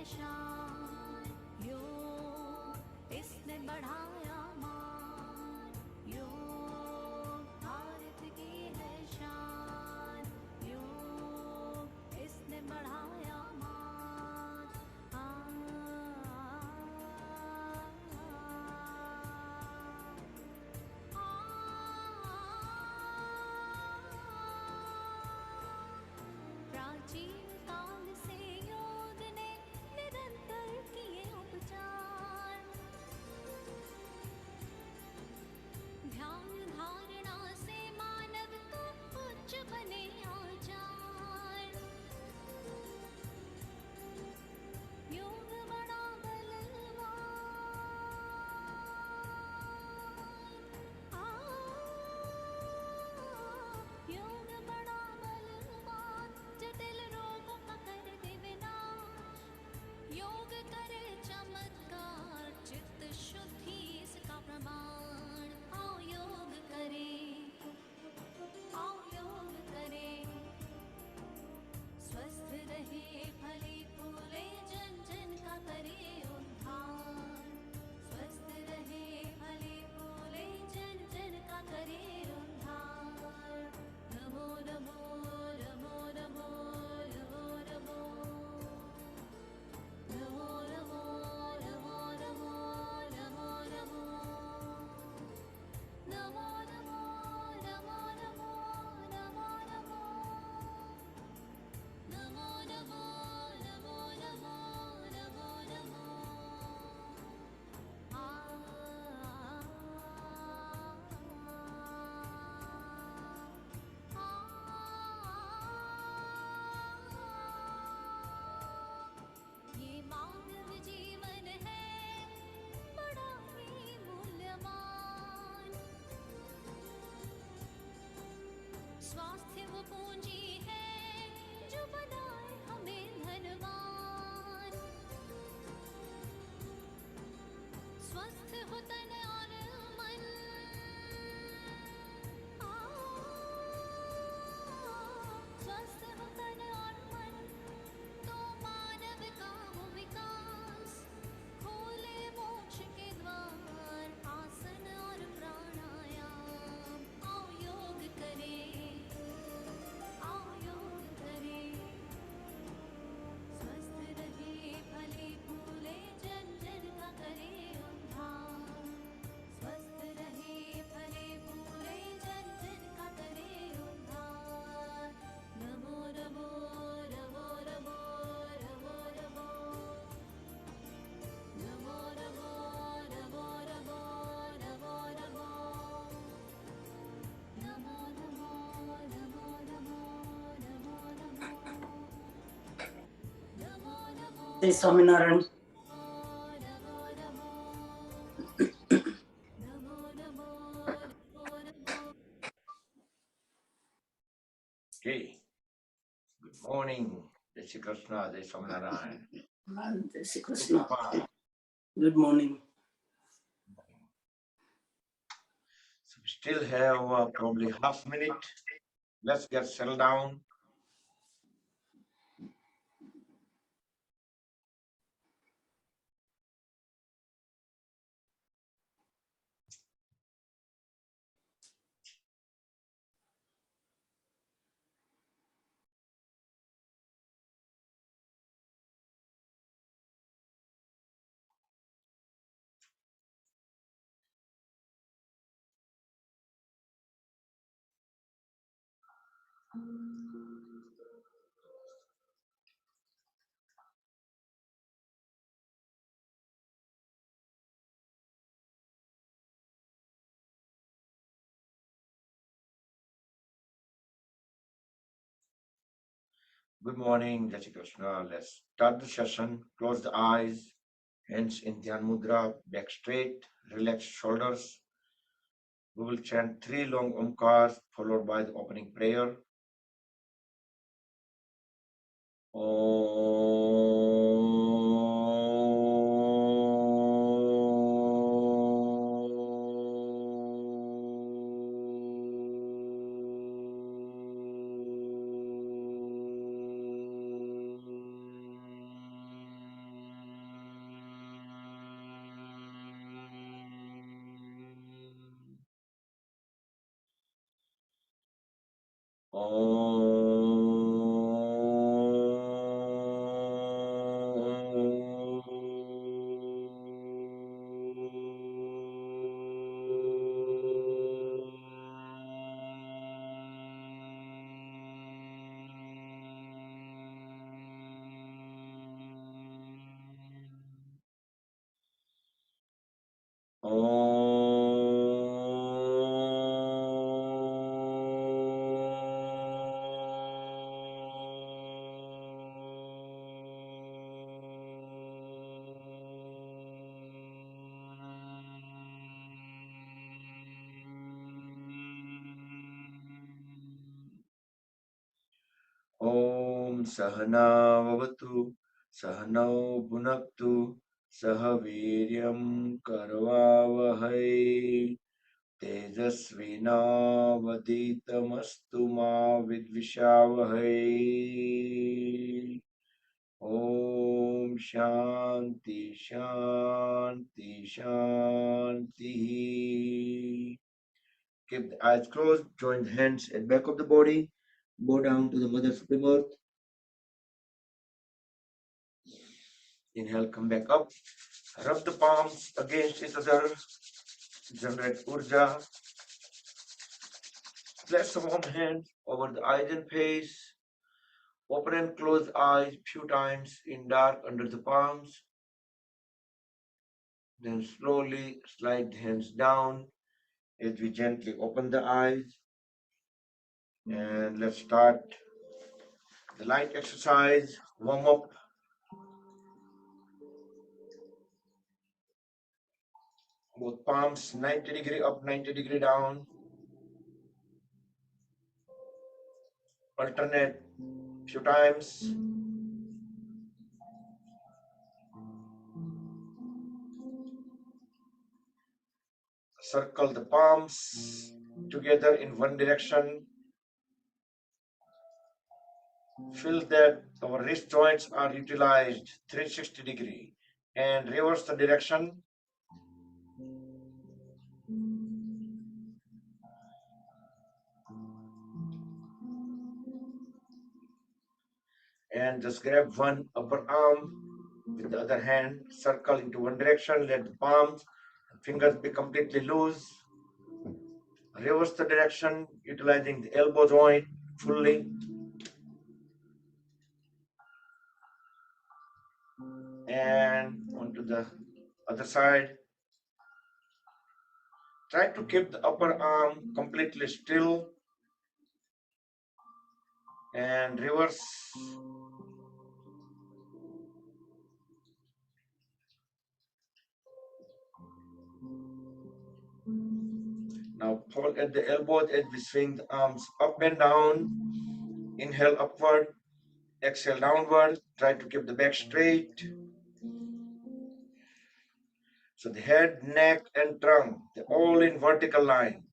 शान, योग इसने बढ़ाया मान, योग भारत की है शान, योग इसने बढ़ाया मान। प्राचीन काल से योग ने निरंतर किए उपचार, ध्यान धारणा से मानव तो उच्च बने आचार, योग बड़ा बलवान, योग बड़ा बलवान, जटिल रोगों का कर दे विनाश, योग करे चमत्कार, चित्त शुद्धि इसका प्रमाण। आओ योग करें, आओ योग करें, स्वस्थ रहे फले फूले जन जन का करे उद्धार, स्वस्थ रहे फले फूले जन जन का करे उद्धार। नमो नमो नमो नमो नमो नमो, नमो नमो नमो नमो नमो नमो, नमो नमो नमो नमो नमो नमो, नमो नमो नमो नमो नमो नमो। ये मानव जीवन है बड़ा ही मूल्यवान, स्वास्थ्य वो पूंजी है जो बनाए हमें धनवान, स्वस्थ हो तन और मन, स्वस्थ हो तन और मन, तो मानव का हो विकास, खोले मोक्ष के द्वार, आसन और प्राणायाम। आओ योग करें, आओ योग करें, स्वस्थ रहे फले फूले जन जन का करे उद्धार, स्वस्थ रहे फले फूले जन जन का करे उद्धार। Namo Namo Namo Namo Namo Namo, Namo Namo Namo Namo Namo Namo, Namo Namo Namo Namo Namo Namo, Namo Namo Jai Swaminarayan. Namo Namo, Namo Namo Namo Namo. Okay. Good morning. Jai Shri Krishna, Jai Swaminarayan. Jai Shri Krishna. Fine. Good morning. So we still have probably half minute. Let's get settled down. Good morning, Jai Shri Krishna. Let's start the session. Close the eyes, hands in Dhyan Mudra, back straight, relax shoulders. We will chant 3 long omkars followed by the opening prayer. Om Sahana Vavatu Sahanau Bhunaktu Sahaviryam Karvavahai Tejasvinavaditamastu ma vidvishavahai. Om Shanti Shanti Shanti. Keep the eyes closed, join the hands at back of the body, bow down to the Mother Supreme Earth. Inhale, come back up. Rub the palms against each other. Generate urja. Place the warm hand over the eyes and face. Open and close eyes few times in dark under the palms. Then slowly slide the hands down as we gently open the eyes. And let's start the light exercise. Warm up. Both palms 90° up, 90° down. Alternate few times. Circle the palms together in one direction. Feel that our wrist joints are utilized 360° and reverse the direction. And just grab one upper arm with the other hand, circle into one direction, let the palms and fingers be completely loose. Reverse the direction, utilizing the elbow joint fully. And onto the other side. Try to keep the upper arm completely still and reverse. Now pull at the elbows as we swing the arms up and down. Inhale upward, exhale downward. Try to keep the back straight. So the head, neck, and trunk, they're all in vertical line.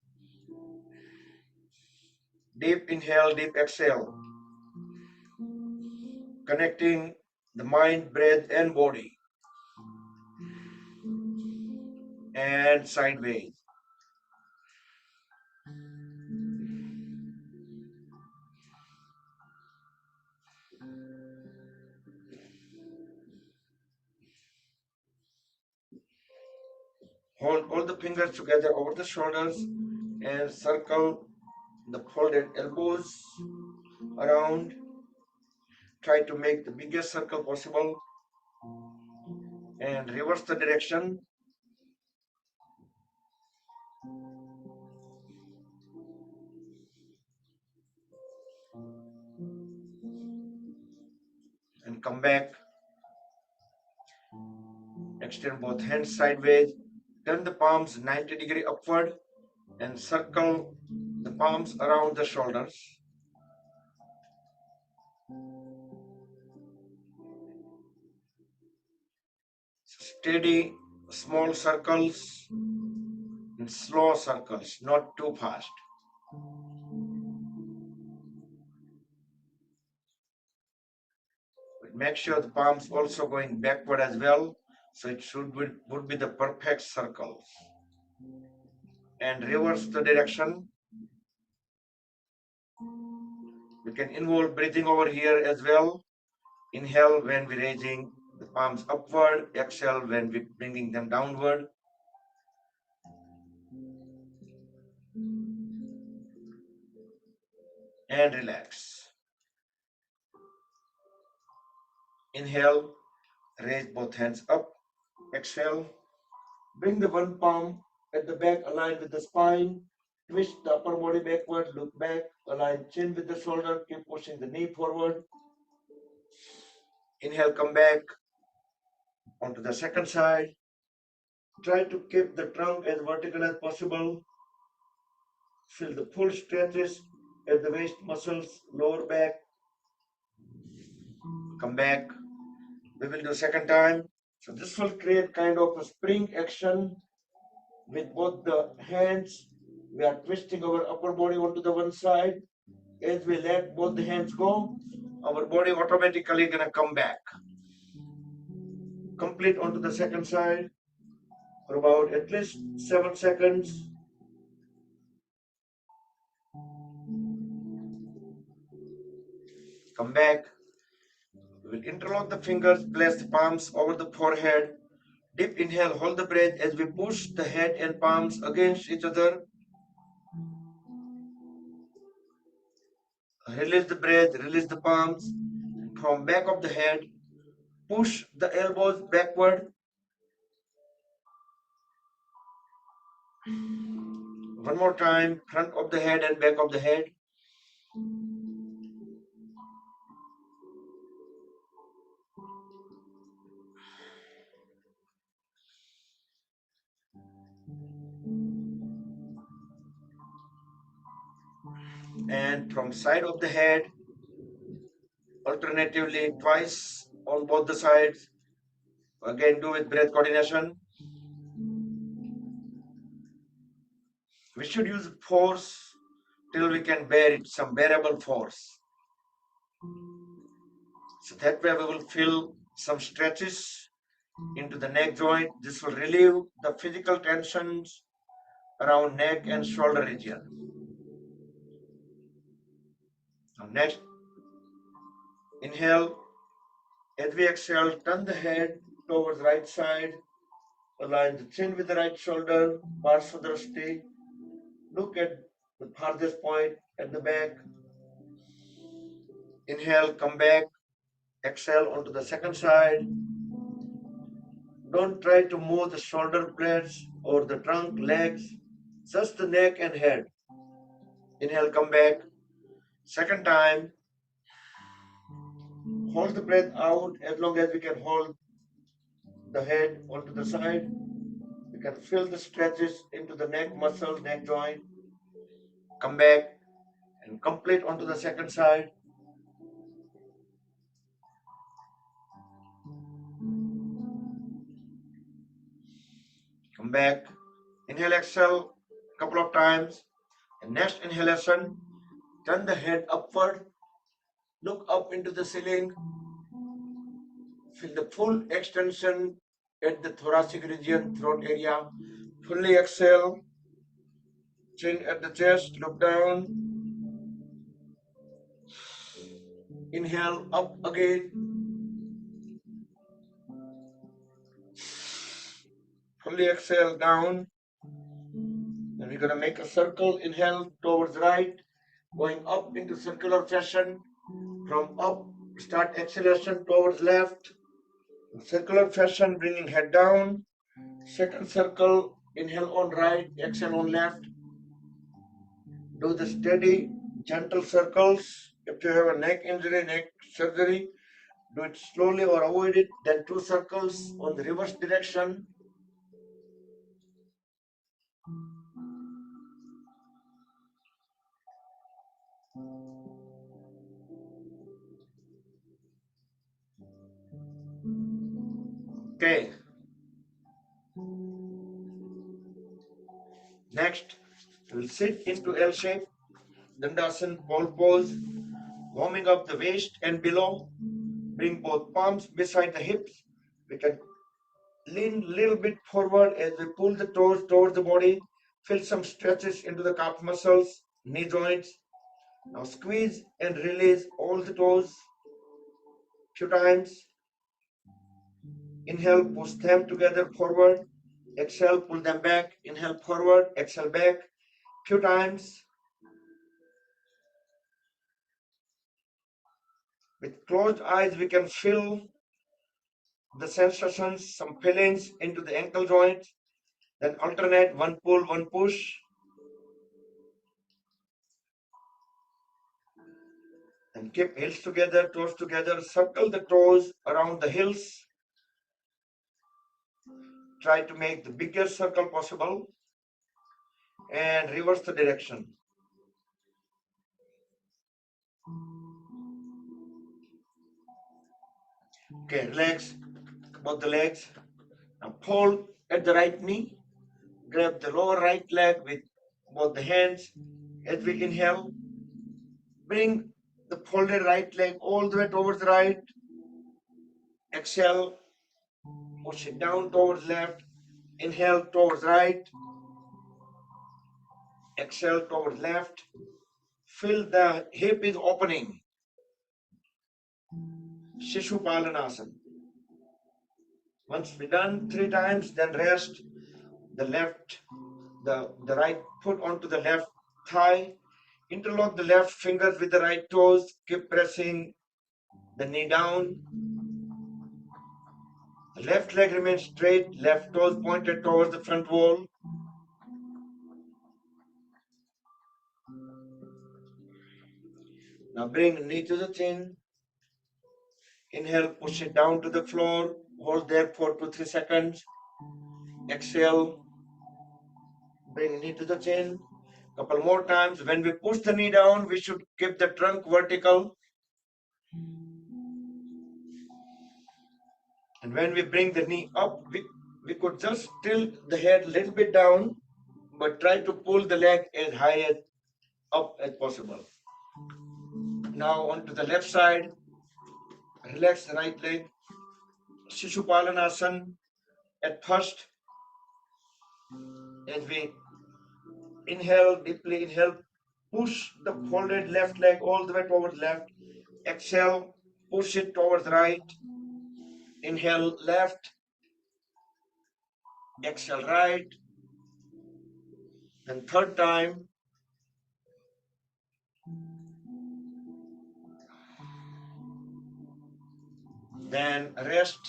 Deep inhale, deep exhale. Connecting the mind, breath, and body. And sideways. Hold all the fingers together over the shoulders and circle the folded elbows around. Try to make the biggest circle possible and reverse the direction. And come back. Extend both hands sideways. Turn the palms 90° upward and circle the palms around the shoulders. Steady, small circles and slow circles, not too fast. But make sure the palms also going backward as well, so it would be the perfect circles. And reverse the direction. We can involve breathing over here as well. Inhale when we're raising the palms upward, exhale when we're bringing them downward. And relax. Inhale, raise both hands up. Exhale, bring the one palm at the back, align with the spine. Twist the upper body backward, look back, align chin with the shoulder, keep pushing the knee forward. Inhale, come back onto the second side. Try to keep the trunk as vertical as possible. Feel the full stretches at the waist muscles, lower back. Come back. We will do second time. So this will create kind of a spring action with both the hands. We are twisting our upper body onto the one side. As we let both the hands go, our body automatically gonna come back. Complete onto the second side for about at least 7 seconds. Come back. We will interlock the fingers, place the palms over the forehead. Deep inhale, hold the breath as we push the head and palms against each other. Release the breath, release the palms. From back of the head, push the elbows backward. One more time, front of the head and back of the head. And from side of the head, alternatively twice on both the sides. Again, do with breath coordination. We should use force till we can bear it, some bearable force. So that way we will feel some stretches into the neck joint. This will relieve the physical tensions around neck and shoulder region. Now next, inhale. As we exhale, turn the head towards right side. Align the chin with the right shoulder, Parsvadrashti. Look at the farthest point at the back. Inhale, come back. Exhale onto the second side. Don't try to move the shoulder blades or the trunk, legs, just the neck and head. Inhale, come back. Second time. Hold the breath out as long as we can hold the head onto the side. You can feel the stretches into the neck muscle, neck joint. Come back and complete onto the second side. Come back. Inhale, exhale a couple of times. And next inhalation, turn the head upward. Look up into the ceiling. Feel the full extension at the thoracic region, throat area. Fully exhale. Chin at the chest, look down. Inhale, up again. Fully exhale, down. Then we're going to make a circle. Inhale towards right, going up into circular fashion. From up, start acceleration towards left. Circular fashion, bringing head down. Second circle, inhale on right, exhale on left. Do the steady, gentle circles. If you have a neck injury, neck surgery, do it slowly or avoid it. Then 2 circles on the reverse direction. Okay. Next, we'll sit into L shape, Dandasana, ball pose, warming up the waist and below. Bring both palms beside the hips. We can lean a little bit forward as we pull the toes towards the body. Feel some stretches into the calf muscles, knee joints. Now squeeze and release all the toes few times. Inhale, push them together forward. Exhale, pull them back. Inhale forward, exhale back few times. With closed eyes, we can feel the sensations, some feelings into the ankle joint. Then alternate one pull, one push. And keep heels together, toes together. Circle the toes around the heels. Try to make the biggest circle possible. And reverse the direction. Okay, relax both the legs. Now pull at the right knee. Grab the lower right leg with both the hands. As we inhale, bring the folded right leg all the way towards the right. Exhale, push it down towards left. Inhale towards right. Exhale towards left. Feel the hip is opening. Asan. Once we're done 3 times, then rest. The right foot onto the left thigh. Interlock the left fingers with the right toes. Keep pressing the knee down. The left leg remains straight. Left toes pointed towards the front wall. Now bring knee to the chin. Inhale, push it down to the floor. Hold there for 2 3 seconds. Exhale, bring knee to the chin. Couple more times. When we push the knee down, we should keep the trunk vertical. And when we bring the knee up, we could just tilt the head a little bit down, but try to pull the leg as high up as possible. Now onto the left side. Relax the right leg. Asan. At first, as we inhale, deeply inhale, push the folded left leg all the way towards left. Exhale, push it towards right. Inhale left. Exhale right. And third time. Then rest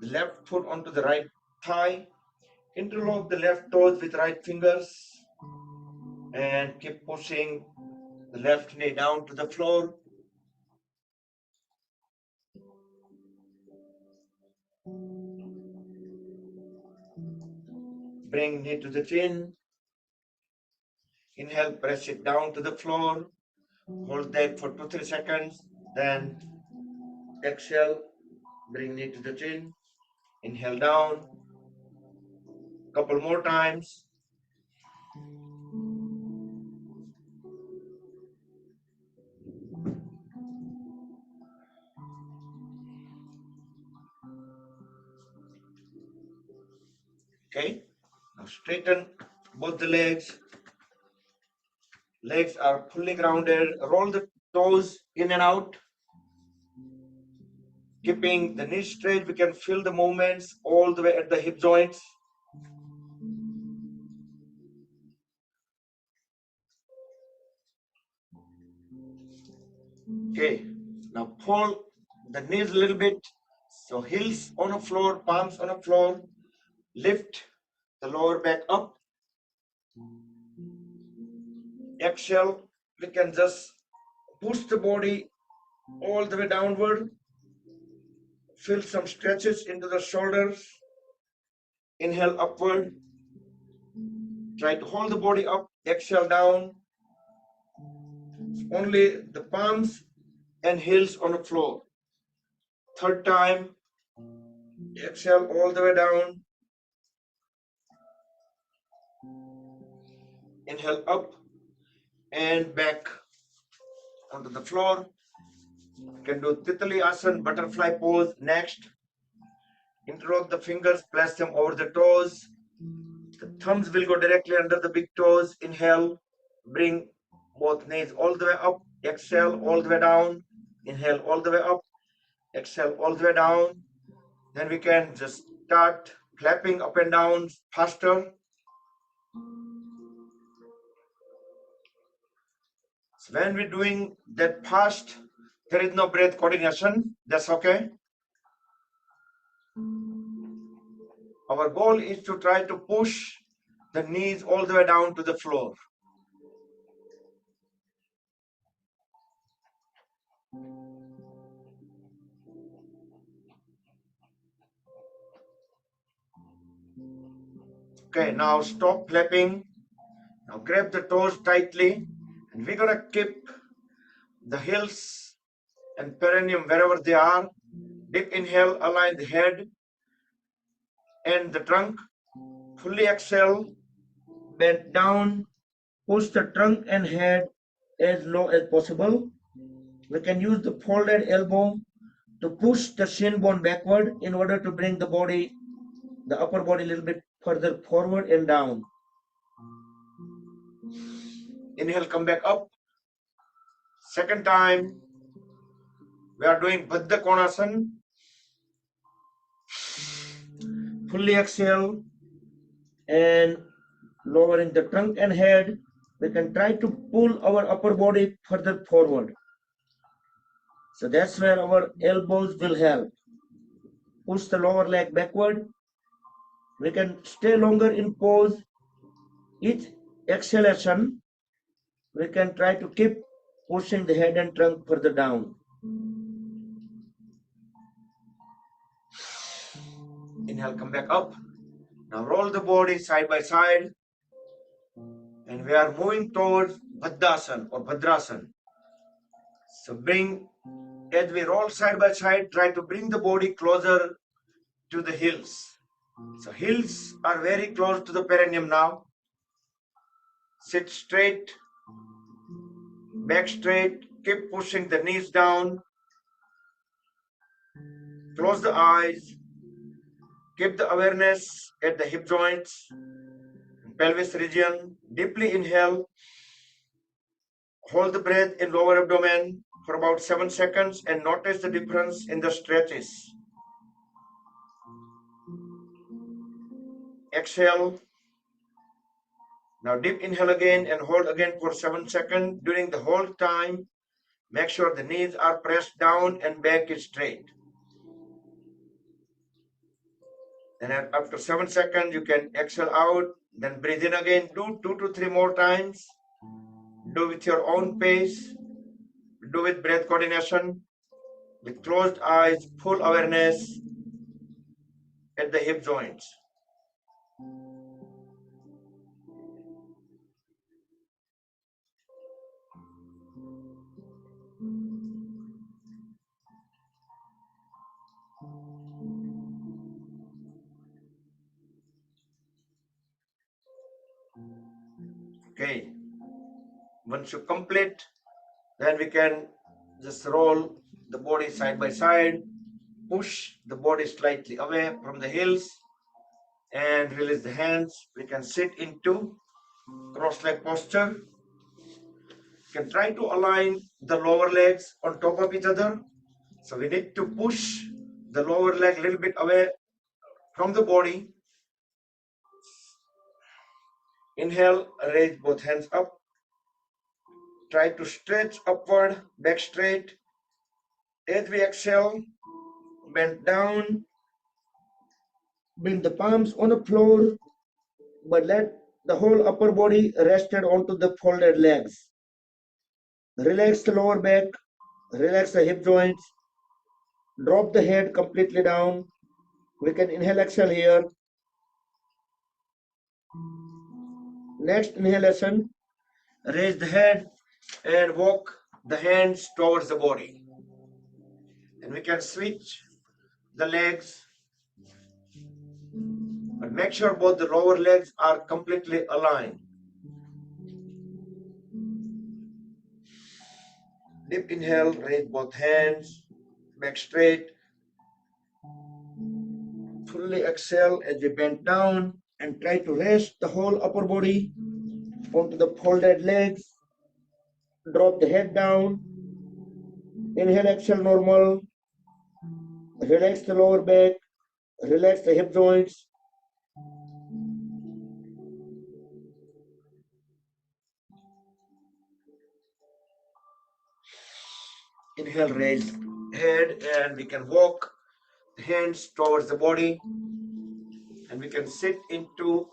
the left foot onto the right thigh. Interlock the left toes with right fingers. And keep pushing the left knee down to the floor. Bring knee to the chin. Inhale, press it down to the floor. Hold that for 2 3 seconds. Then exhale, bring knee to the chin. Inhale down. Couple more times. Okay. Now straighten both the legs. Legs are fully grounded. Roll the toes in and out. Keeping the knees straight, we can feel the movements all the way at the hip joints. Okay, now pull the knees a little bit. So heels on the floor, palms on the floor. Lift the lower back up. Exhale, we can just push the body all the way downward. Feel some stretches into the shoulders. Inhale upward. Try to hold the body up. Exhale down. Only the palms and heels on the floor. Third time. Exhale all the way down. Inhale up and back onto the floor. You can do Titali Asan, butterfly pose next. Interlock the fingers, place them over the toes. The thumbs will go directly under the big toes. Inhale, bring both knees all the way up. exhale all the way down, inhale all the way up, exhale all the way down. Then we can just start flapping up and down faster. So when we're doing that fast, there is no breath coordination. That's okay. Our goal is to try to push the knees all the way down to the floor. Okay, now stop flapping. Now grab the toes tightly, and we're gonna keep the heels and perineum wherever they are. Deep inhale, align the head and the trunk. Fully exhale, bend down, push the trunk and head as low as possible. We can use the folded elbow to push the shin bone backward in order to bring the body, the upper body, a little bit further forward and down. Inhale, come back up. Second time, we are doing Baddha Konasana. Fully exhale and lowering the trunk and head. We can try to pull our upper body further forward. So that's where our elbows will help. Push the lower leg backward. We can stay longer in pose. Each exhalation, we can try to keep pushing the head and trunk further down. Inhale, come back up. Now roll the body side by side. And we are moving towards Bhadrasana or Bhadrasana. So as we roll side by side, try to bring the body closer to the heels. So heels are very close to the perineum now. Sit straight, back straight, keep pushing the knees down. Close the eyes. Keep the awareness at the hip joints, pelvis region. Deeply inhale. Hold the breath in lower abdomen for about 7 seconds and notice the difference in the stretches. Exhale. Now deep inhale again and hold again for 7 seconds. During the whole time, make sure the knees are pressed down and back is straight. Then after 7 seconds, you can exhale out, then breathe in again. Do 2 to 3 more times. Do with your own pace. Do with breath coordination. With closed eyes, full awareness at the hip joints. Okay. Once you complete, then we can just roll the body side by side, push the body slightly away from the heels and release the hands. We can sit into cross-leg posture. You can try to align the lower legs on top of each other. So we need to push the lower leg a little bit away from the body. Inhale, raise both hands up. Try to stretch upward, back straight. As we exhale, bend down. Bring the palms on the floor, but let the whole upper body rested onto the folded legs. Relax the lower back, relax the hip joints, drop the head completely down. We can inhale, exhale here. Next inhalation, raise the head and walk the hands towards the body. And we can switch the legs, but make sure both the lower legs are completely aligned. Deep inhale, raise both hands, back straight. Fully exhale as we bend down and try to rest the whole upper body onto the folded legs. drop the head down. Inhale, exhale, normal. Relax the lower back. Relax the hip joints. Inhale, raise head, and we can walk hands towards the body, and we can sit into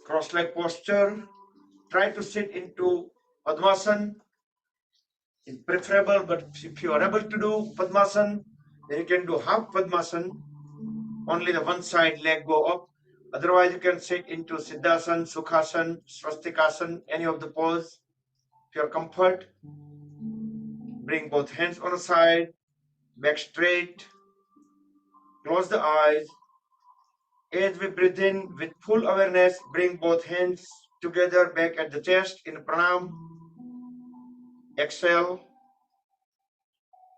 cross-leg posture. Try to sit into Padmasan. It's preferable, but if you are able to do Padmasan, then you can do half Padmasan. Only the one side leg go up. Otherwise, you can sit into Siddhasan, Sukhasan, Swastikasan, any of the pose. If your comfort, bring both hands on the side, back straight, close the eyes. As we breathe in with full awareness, bring both hands together back at the chest in pranam. Exhale.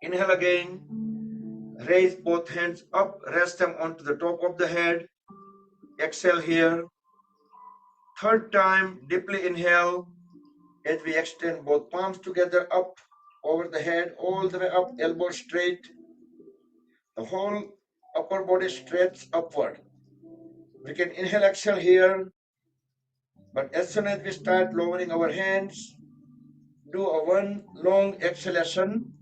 Inhale again. Raise both hands up, rest them onto the top of the head. Exhale here. Third time, deeply inhale as we extend both palms together up over the head, all the way up, elbow straight. The whole upper body stretches upward. We can inhale, exhale here, but as soon as we start lowering our hands, do a one long exhalation.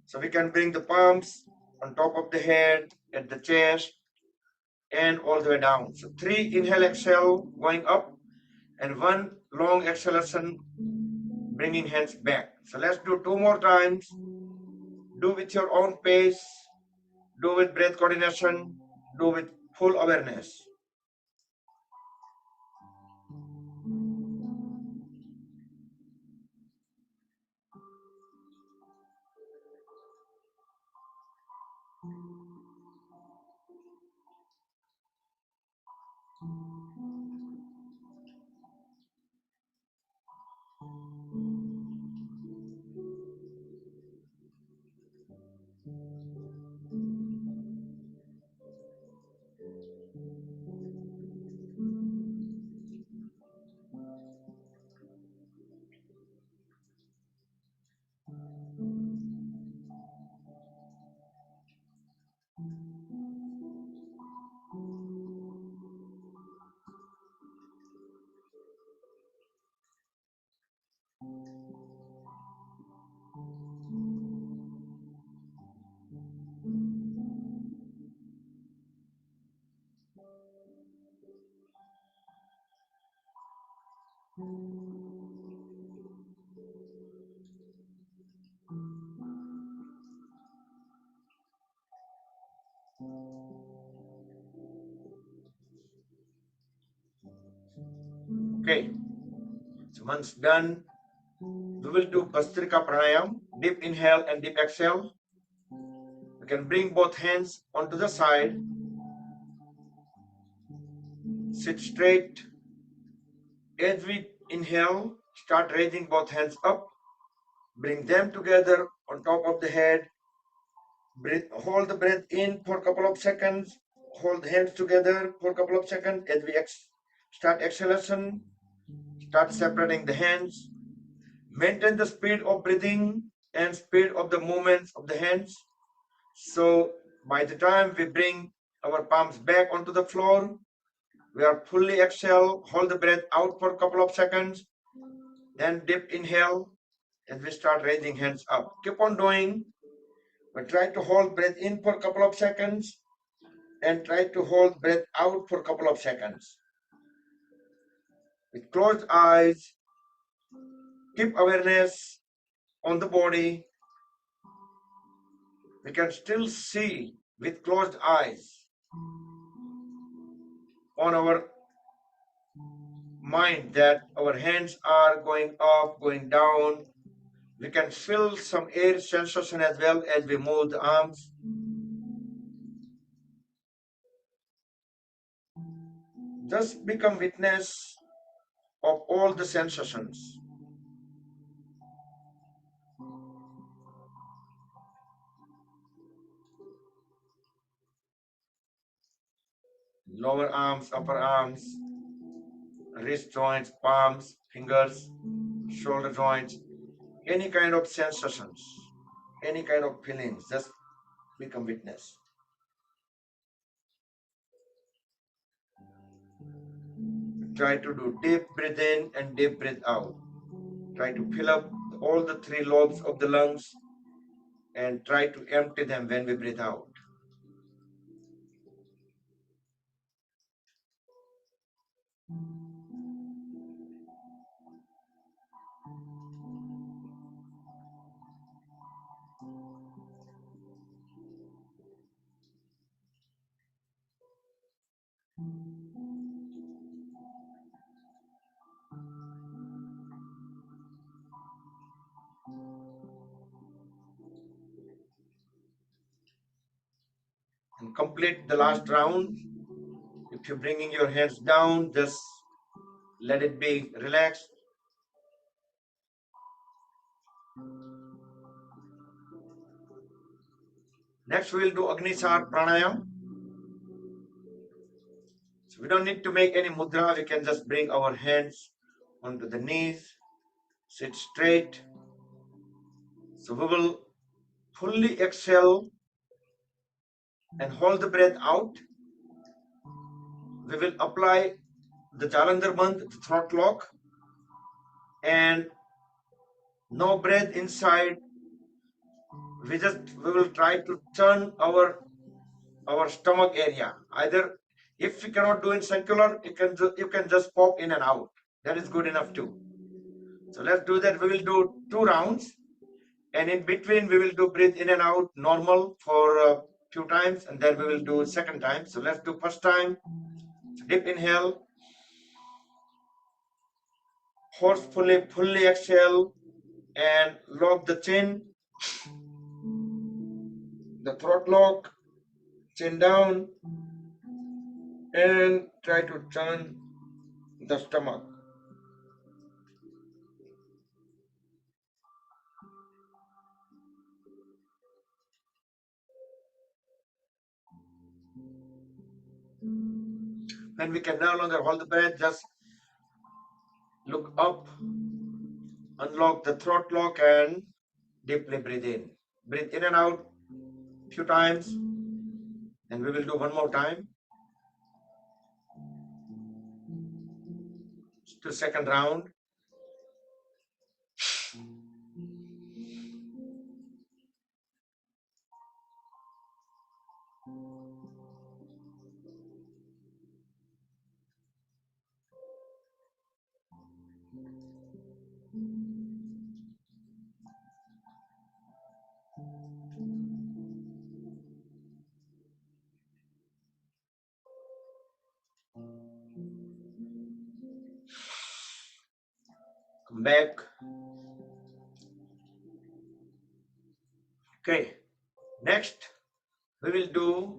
So we can bring the palms on top of the head, at the chest, and all the way down. So 3 inhale, exhale, going up, and 1 long exhalation, bringing hands back. So let's do 2 more times. Do with your own pace, do with breath coordination, do with full awareness. Okay, so once done, we will do Bastrika Pranayam, deep inhale and deep exhale. We can bring both hands onto the side, sit straight. As we inhale, start raising both hands up, bring them together on top of the head. Breathe, hold the breath in for a couple of seconds, hold the hands together for a couple of seconds. As we start exhalation, start separating the hands. Maintain the speed of breathing and speed of the movements of the hands. So by the time we bring our palms back onto the floor, we are fully exhale, hold the breath out for a couple of seconds, then deep inhale as we start raising hands up. Keep on doing, but try to hold breath in for a couple of seconds and try to hold breath out for a couple of seconds. With closed eyes, keep awareness on the body. We can still see with closed eyes on our mind that our hands are going up, going down. We can feel some air sensation as well as we move the arms. Just become witness of all the sensations. Lower arms, upper arms, wrist joints, palms, fingers. shoulder joints, any kind of sensations, any kind of feelings, just become witness. Try to do deep breathe in and deep breathe out. Try to fill up all the three lobes of the lungs and try to empty them when we breathe out. And complete the last round. If you're bringing your hands down, just let it be relaxed. Next, we'll do Agnisar Pranayam. So we don't need to make any mudra. We can just bring our hands onto the knees, sit straight. So we will fully exhale and hold the breath out. We will apply the Jalandhar Bandh, the throat lock, and no breath inside. We will try to turn our stomach area. Either if we cannot do in circular, you can just pop in and out. That is good enough too. So let's do that. We will do 2 rounds, and in between we will do breathe in and out normal for a few times, and then we will do second time. So let's do first time. Deep inhale, forcefully, fully exhale, and lock the chin, the throat lock, chin down, and try to turn the stomach. When we can no longer hold the breath, just look up, unlock the throat lock, and deeply breathe in. Breathe in and out a few times, and we will do one more time. To second round. Come back. Okay. Next, we will do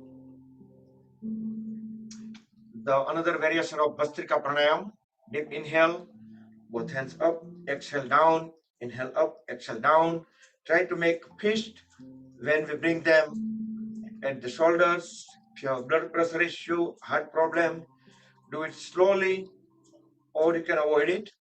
another variation of Bhastrika Pranayam. Deep inhale, both hands up, exhale down, inhale up, exhale down. Try to make fist when we bring them at the shoulders. If you have blood pressure issue, heart problem, do it slowly or you can avoid it.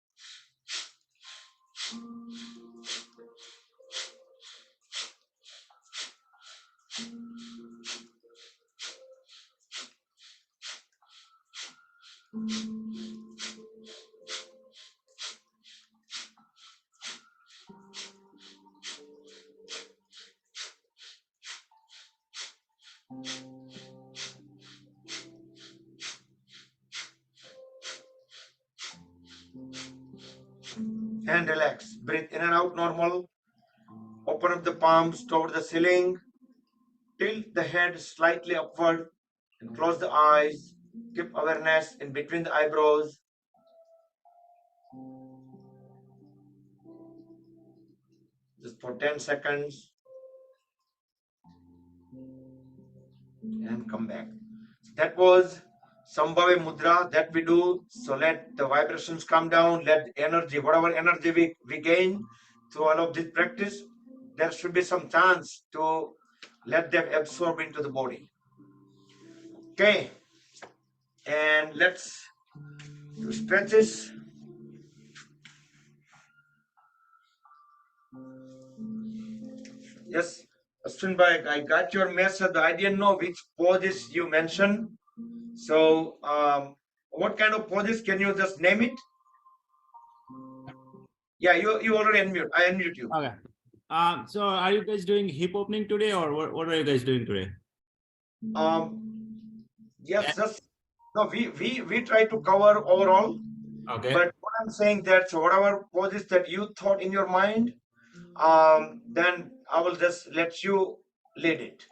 And relax. Breathe in and out normal. Open up the palms toward the ceiling. Tilt the head slightly upward and close the eyes. Keep awareness in between the eyebrows. Just for 10 seconds. And come back. That was Sambhavi Mudra that we do. So let the vibrations come down, let energy, whatever energy we gain through all of this practice, there should be some chance to let them absorb into the body. Okay. And let's do stretches. Yes, Ashwin bhai, I got your message. I didn't know which poses you mentioned. So, what kind of poses? Can you just name it? Yeah, you already unmute. I unmute you. Okay. So are you guys doing hip opening today, or what are you guys doing today? Yes, just no. We try to cover overall. Okay. But what I'm saying that so whatever poses that you thought in your mind, then I will just let you lead it.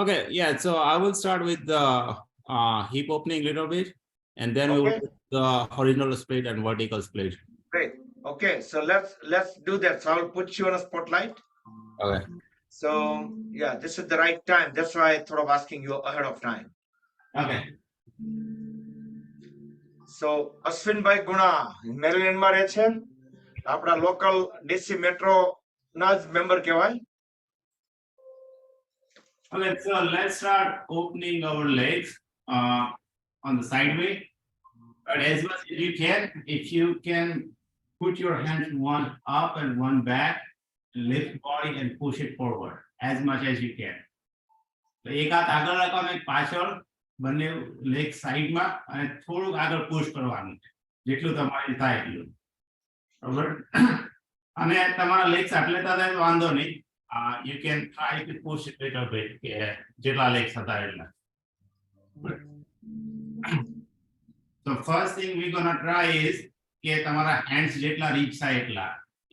Okay. Yeah. So I will start with the hip opening a little bit, and then we will Okay. do the horizontal split and vertical split. Great. Okay, so let's do that. So I'll put you on a spotlight. Okay. So yeah, this is the right time. That's why I thought of asking you ahead of time. Okay. So Ashwin Guna Maryland માં રહે છે. આપણા local DC metro ના જ member કહેવાય. Okay. So let's start opening our legs on the side way. But as much as you can, if you can put your hands one up and one back, lift body and push it forward as much as you can. So એક હાથ આગળ રાખવાનો, એક પાછળ, બંને leg સાઈડમાં અને થોડુંક આગળ પુશ કરવાનું, જેટલું તમારી થાય એટલું. બરાબર? અને તમારા લેગ્સ આટલે થાય તો વાંધો નહીં. You can try to push it little bit, જેટલા લેગ્સ હતા એટલા. So first thing we're gonna try is કે તમારા hands જેટલા reach થાય એટલા.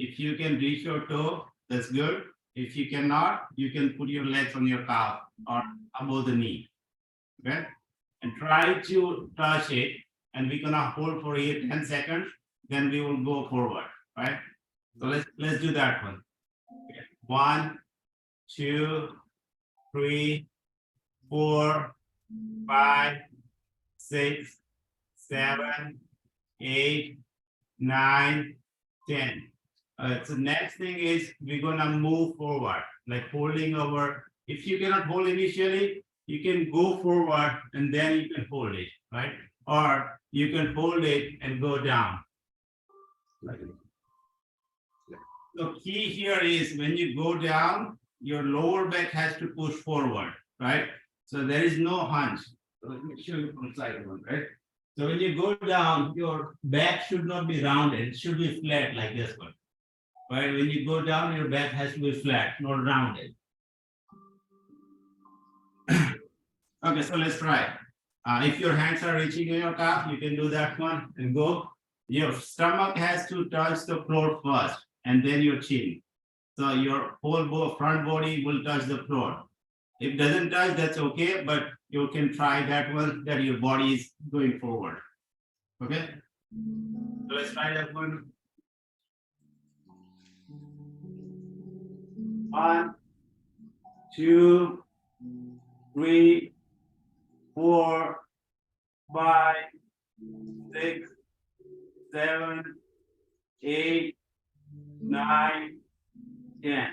If you can reach your toe, that's good. If you cannot, you can put your legs on your calf or above the knee. Okay? And try to touch it, and we're gonna hold for 10 seconds, then we will go forward, right? So let's do that one. Okay. 1, 2, 3, 4, 5, 6, 7, 8, 9, 10. So next thing is we're gonna move forward, like holding over. If you cannot hold initially, you can go forward and then you can hold it, right? Or you can hold it and go down. The key here is when you go down, your lower back has to push forward, right? So there is no hunch. So let me show you from side one, right? So when you go down, your back should not be rounded, it should be flat like this one. Right? When you go down, your back has to be flat, not rounded. Okay, so let's try. If your hands are reaching in your calf, you can do that one and go. Your stomach has to touch the floor first, and then your chin. So your whole front body will touch the floor. If it doesn't touch, that's okay, but you can try that one, that your body is going forward. Okay? So let's try that one. 1, 2, 3, 4, 5, 6, 7, 8, 9, 10.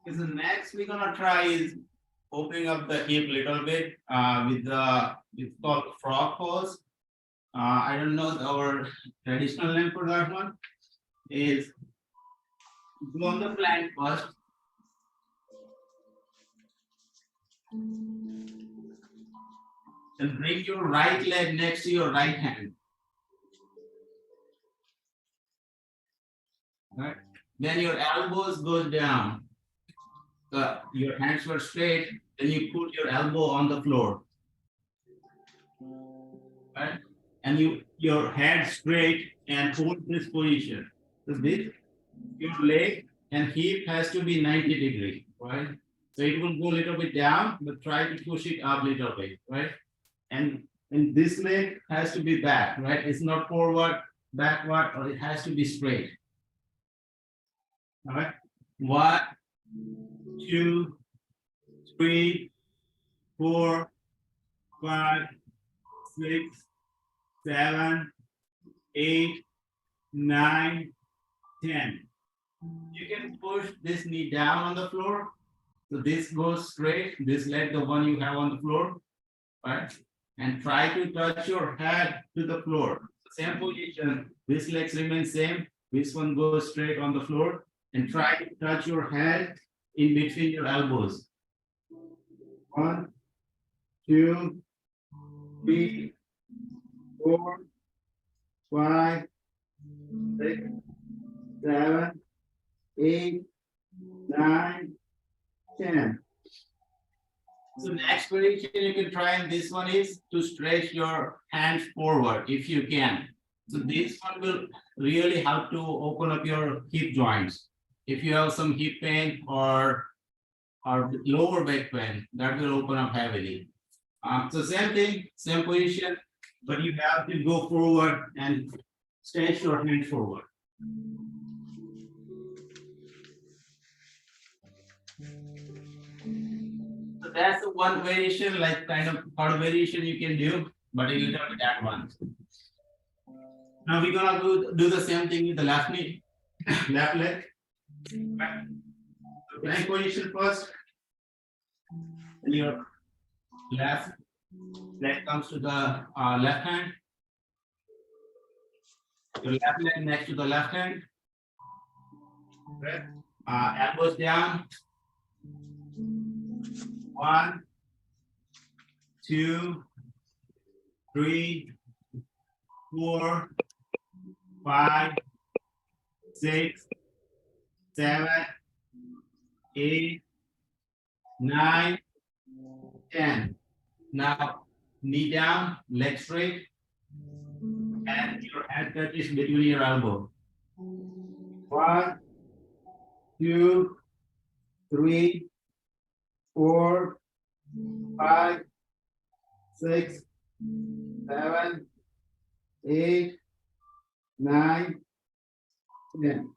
So next we're gonna try is opening up the hip little bit with the, it's called frog pose. I don't know our traditional name for that one. Is go on the plank first. And bring your right leg next to your right hand. Right. Then your elbows go down. So your hands were straight, then you put your elbow on the floor. Right? And your head straight and hold this position. So this, your leg and hip has to be 90 degrees, right? So it will go a little bit down, but try to push it up a little bit, right? And this leg has to be back, right? It's not forward, backward, or it has to be straight. All right. 1, 2, 3, 4, 5, 6, 7, 8, 9, 10. You can push this knee down on the floor. So this goes straight, this leg, the one you have on the floor, right? And try to touch your head to the floor. Same position. This legs remain same. This one goes straight on the floor and try to touch your head in between your elbows. 1, 2, 3, 4, 5, 6, 7, 8, 9, 10. So next position you can try, and this one is to stretch your hands forward if you can. So this one will really help to open up your hip joints. If you have some hip pain or lower back pain, that will open up heavily. So same thing, same position, but you have to go forward and stretch your hand forward. So that's the one variation, like kind of part variation you can do, but a little bit advanced. Now we're gonna do the same thing with the left knee, left leg. Plank position first. And your left leg comes to the left hand. Your left leg next to the left hand. Okay. Elbows down. 1, 2, 3, 4, 5, 6, 7, 8, 9, 10. Now knee down, leg straight, and your hand touches between your elbow. 1, 2, 3, 4, 5, 6, 7, 8, 9, 10.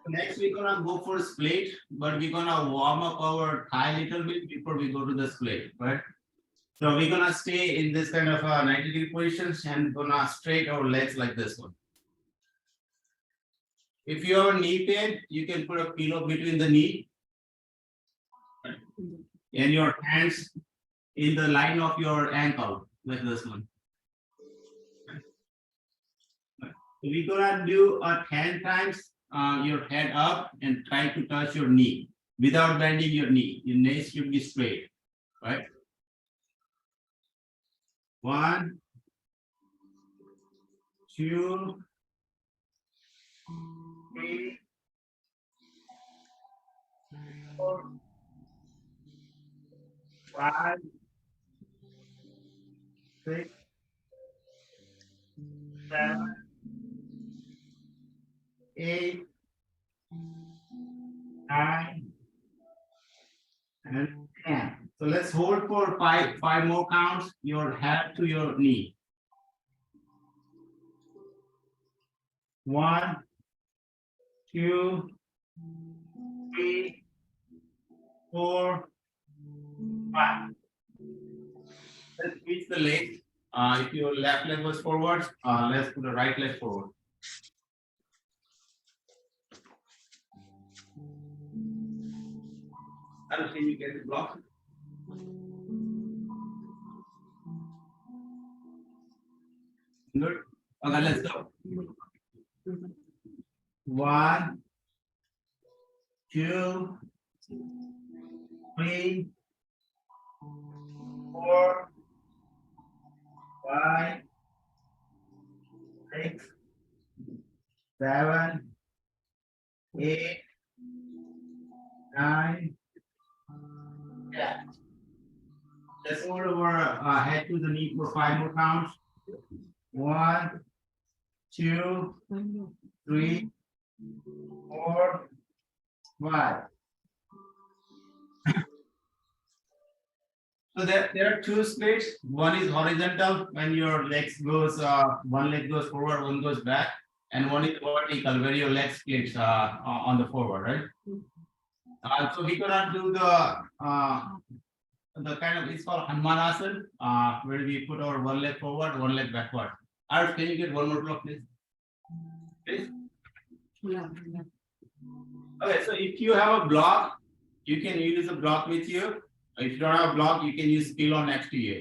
Next, we're gonna go for split, but we're gonna warm up our thigh a little bit before we go to the split, right? So we're gonna stay in this kind of 90-degree position and gonna straight our legs like this one. If you have a knee pain, you can put a pillow between the knee and your hands in the line of your ankle, like this one. We're gonna do 10 times your head up and try to touch your knee without bending your knee. Your knee should be straight, right? 1, 2, 3, 4, 5, 6, 7, 8, 9, and 10. So let's hold for five more counts, your head to your knee. 1, 2, 3, 4, 5. Let's switch the legs. If your left leg was forward, let's put the right leg forward. I don't think you get the block. Good. Okay, let's go. 1, 2, 3, 4, 5, 6, 7, 8, 9, 10. Let's hold our head to the knee for 5 more counts. 1, 2, 3, 4, 5. So there are two splits. One is horizontal when your legs goes, one leg goes forward, one goes back, and one is vertical where your leg splits on the forward, right? So we're gonna do the kind of, it's called Hanumaan Asan, where we put our one leg forward, one leg backward. Arif, can you get one more block, please? Please. Okay, so if you have a block, You can use a block with you. If you don't have a block, you can use pillow next to you.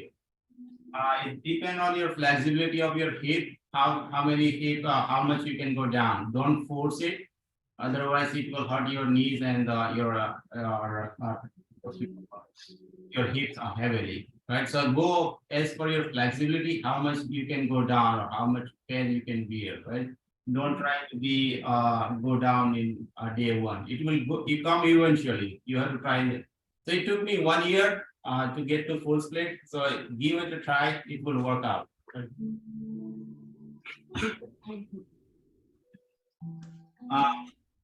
It depends on your flexibility of your hip, how many hip, how much you can go down. Don't force it, otherwise it will hurt your knees and your hips are heavily, right? So go as per your flexibility, how much you can go down or how much pain you can bear, right? Don't try to be go down in day one. It will go, you come eventually. You have to try it. So it took me 1 year to get to full split. So give it a try. It will work out. Right?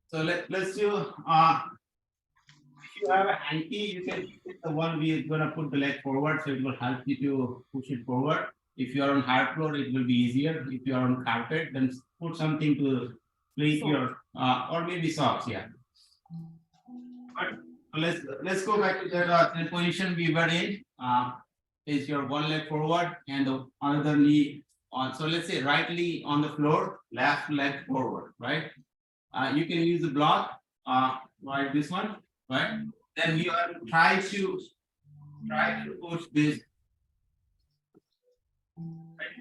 So let's do. If you have a hanky, you can use the one we're gonna put the leg forward, so it will help you to push it forward. If you are on hard floor, it will be easier. If you are on carpet, then put something to place your or maybe socks. Yeah. But let's go back to the position we were in. Is your one leg forward and the other knee on. So let's say right knee on the floor, left leg forward, right? You can use the block, right? This one, right? Then you are try to push this,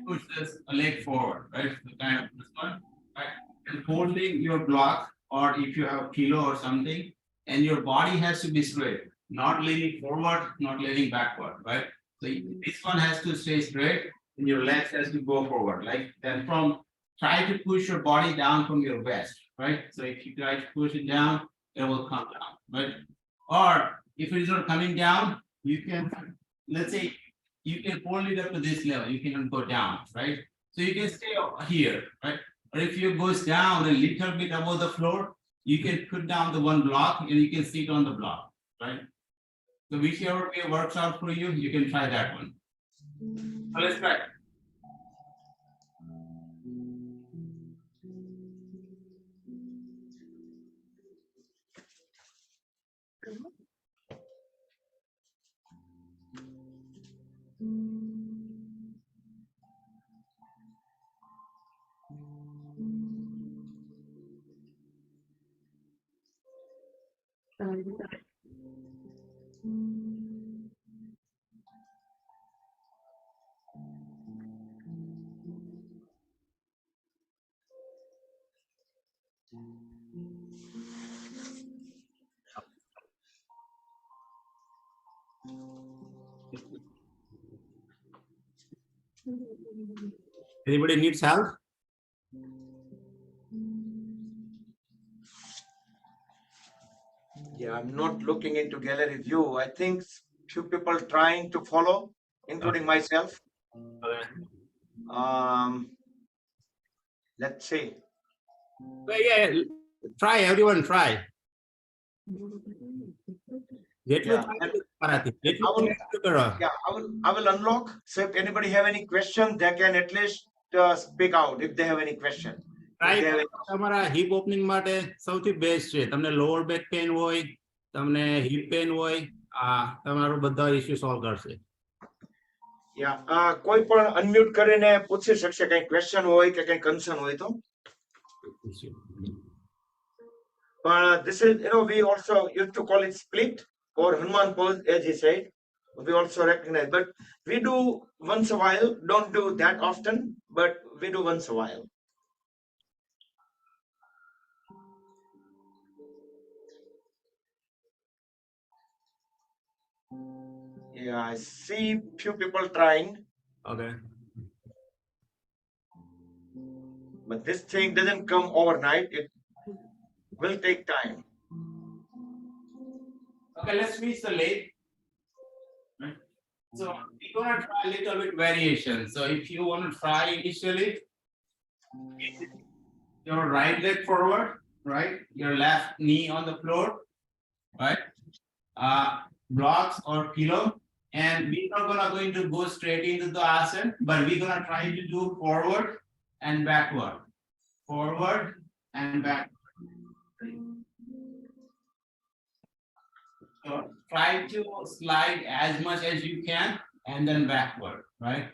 push this leg forward, right? So kind of this one, right? And holding your block, or if you have a pillow or something, and your body has to be straight, not leaning forward, not leaning backward, right? So this one has to stay straight, and your legs has to go forward, like then from try to push your body down from your waist, right? So if you try to push it down, it will come down, right? Or if it is not coming down, you can, let's say, you can hold it up to this level, you cannot go down, right? So you can stay here, right? Or if you goes down a little bit above the floor, you can put down the one block and you can sit on the block, right? So whichever way works out for you, you can try that one. So let's try. Anybody needs help? Yeah, I'm not looking into gallery view. I think few people trying to follow, including myself. Let's see. Yeah, try, everyone try. Yeah, I will unlock. So if anybody have any question, they can at least speak out if they have any question. તમારા heap opening માટે સૌથી best છે. તમને lower back pain હોય, તમને heap pen હોય, તમારું બધા ઇશ્યુ સોલ્વ કરશે. કોઈ પણ અનમ્યુટ કરીને પૂછી શકશે, કઈ ક્વેશ્ચન હોય કે કઈ કન્સર્ન હોય તો. But this is, we also used to call it split or Hanumaan pose, as he said. We also recognize, but we do once a while, don't do that often, but we do once a while. Yeah, I see few people trying. Okay. But this thing doesn't come overnight. It will take time. Okay, let's reach the leg. So we're gonna try a little bit variation. So if you want to try initially, your right leg forward, right? Your left knee on the floor, right? Blocks or pillow. And we're not gonna going to go straight into the asana, but we're gonna try to do forward and backward. Forward and backward. So try to slide as much as you can and then backward, right?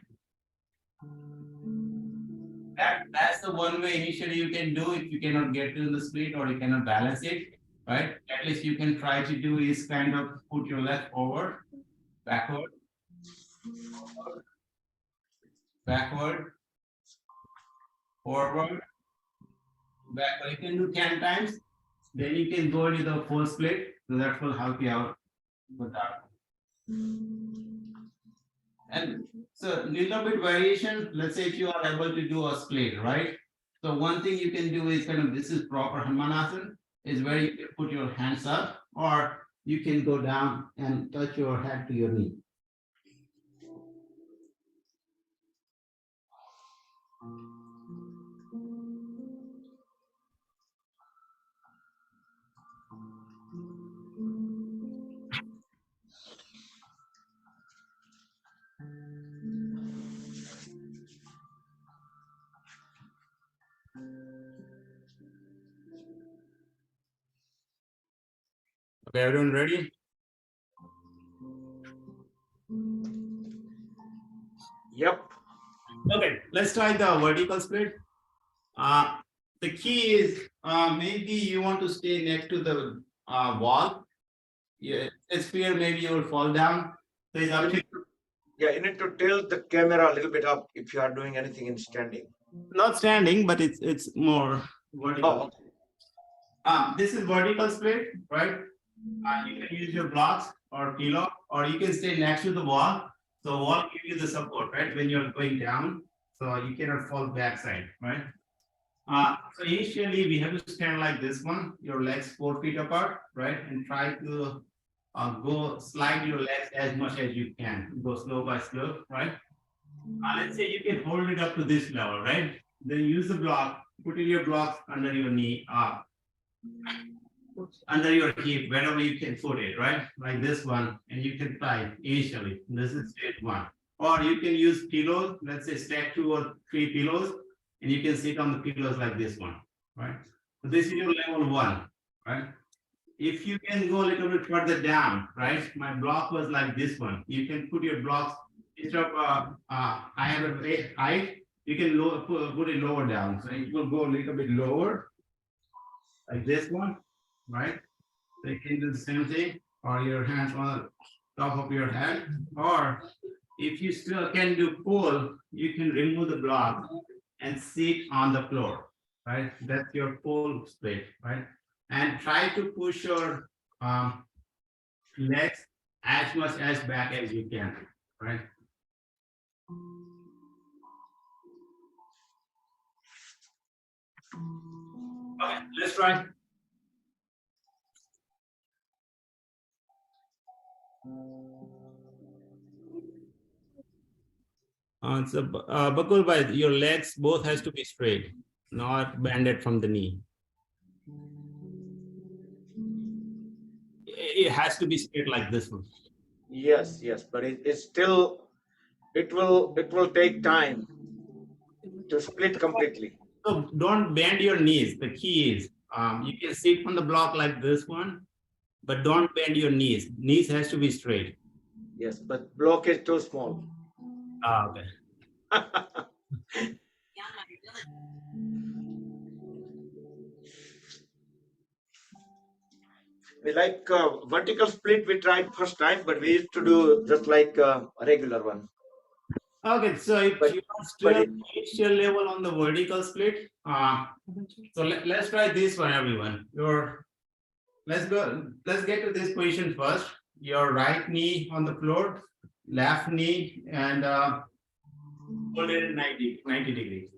That's the one way initially you can do if you cannot get to the split or you cannot balance it. right? At least you can try to do is kind of put your leg forward, backward, backward, forward, backward. You can do 10 times. Then you can go into the full split. So that will help you out with that. And so little bit variation, let's say if you are able to do a split, right? So one thing you can do is kind of, this is proper Hanumaan Asan, is where you can put your hands up, or you can go down and touch your head to your knee. Okay, everyone ready? Yep. Okay, let's try the vertical split. The key is maybe you want to stay next to the wall. Yeah, it's fear maybe you will fall down. So it's up to you. Yeah, you need to tilt the camera a little bit up if you are doing anything in standing. Not standing, but it's more vertical. Oh, This is vertical split, right? You can use your blocks or pillow, or you can stay next to the wall. So wall give you the support, right? When you're going down, so you cannot fall backside, right? So initially we have to stand like this one, your legs 4 feet apart, right? And try to go slide your legs as much as you can. Go slow by slow, right? Let's say you can hold it up to this level, right? Then use the block, put in your blocks under your knee, under your hip, wherever you can put it, right? Like this one, and you can try initially. This is stage one. Or you can use pillows, let's say stack 2 or 3 pillows, and you can sit on the pillows like this one, right? So this is your level 1, right? If you can go a little bit further down, right? My block was like this one. You can put your blocks instead of higher height, you can put it lower down. So it will go a little bit lower, like this one, right? So you can do the same thing, or your hands on the top of your head, or if you still can do pull, you can remove the block and sit on the floor, right? That's your pull split, right? And try to push your legs as much as back as you can, right? Okay, let's try. So Bakul bhai, your legs both has to be straight, not bended from the knee. It has to be straight like this one. yes, yes, but it's still, it will take time to split completely. So don't bend your knees. The key is you can sit on the block like this one, but don't bend your knees. Knees has to be straight. Yes, but block is too small. Okay. We like vertical split we tried first time, but we used to do just like a regular one. Okay, so if But- you are but still it- initial level on the vertical split, so let's try this one, everyone. Let's get to this position first. Your right knee on the floor, left knee, and hold it at 90 degrees,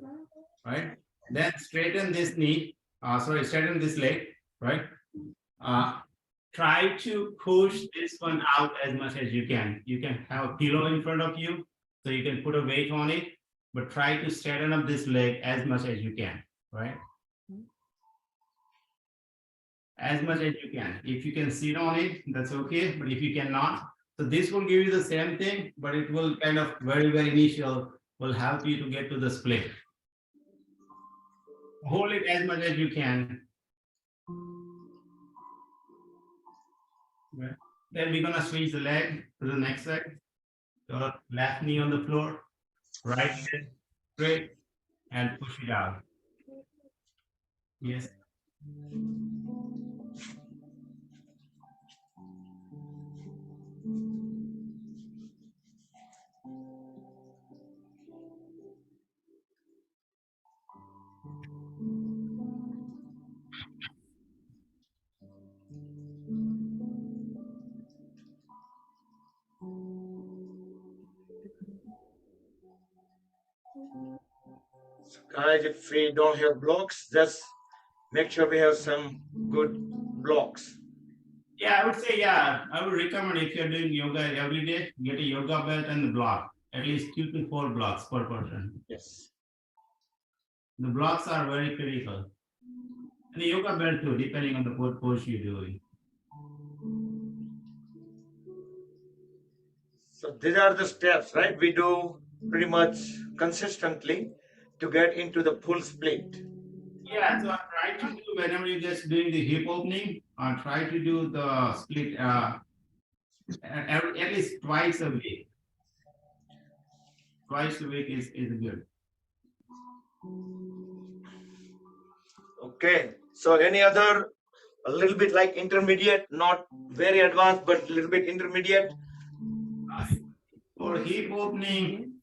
right? Then straighten this knee, straighten this leg, right? Try to push this one out as much as you can. You can have a pillow in front of you, so you can put a weight on it, but try to straighten up this leg as much as you can, right? As much as you can. If you can sit on it, that's okay, but if you cannot, so this will give you the same thing, but it will kind of very initial, will help you to get to the split. Hold it as much as you can. Right. Then we're gonna switch the leg to the next leg. So left knee on the floor, right leg straight, and push it out. Yes. Guys, if we don't have blocks, just make sure we have some good blocks. Yeah, I would say, yeah, I would recommend if you're doing yoga every day, get a yoga belt and the block, at least 2 to 4 blocks per person. Yes. The blocks are very critical. And the yoga belt too, depending on the pose you're doing. So these are the steps, right? We do pretty much consistently to get into the full split. Yeah, so I try to do whenever you're just doing the hip opening, try to do the split at least twice a week. Twice a week is good. Okay. So any other, a little bit like intermediate, not very advanced, but a little bit intermediate. For hip opening,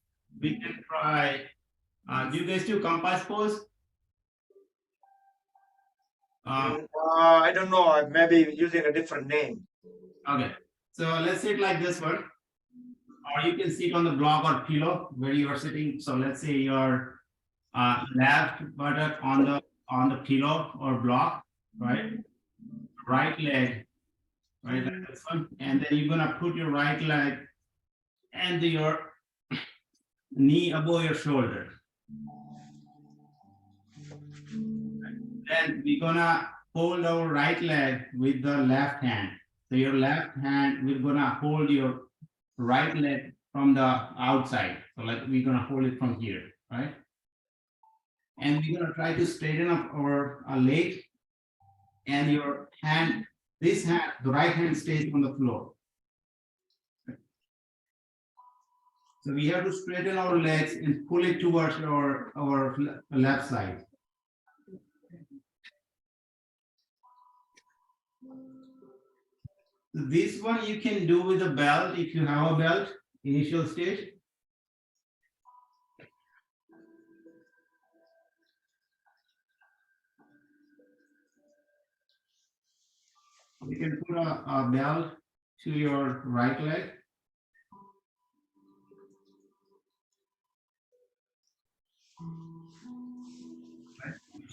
we can try. Do you guys do compass pose? I don't know. I may be using a different name. Okay. So let's sit like this one. Or you can sit on the block or pillow where you are sitting. So let's say your left buttock on the pillow or block, right? Right leg, right, like this one. And then you're gonna put your right leg and your knee above your shoulder. Then we're gonna hold our right leg with the left hand. So your left hand, we're gonna hold your right leg from the outside. So like we're gonna hold it from here, right? And we're gonna try to straighten up our leg, and your hand, this hand, the right hand stays on the floor. So we have to straighten our legs and pull it towards our left side. This one you can do with a belt if you have a belt, initial stage. You can put a belt to your right leg.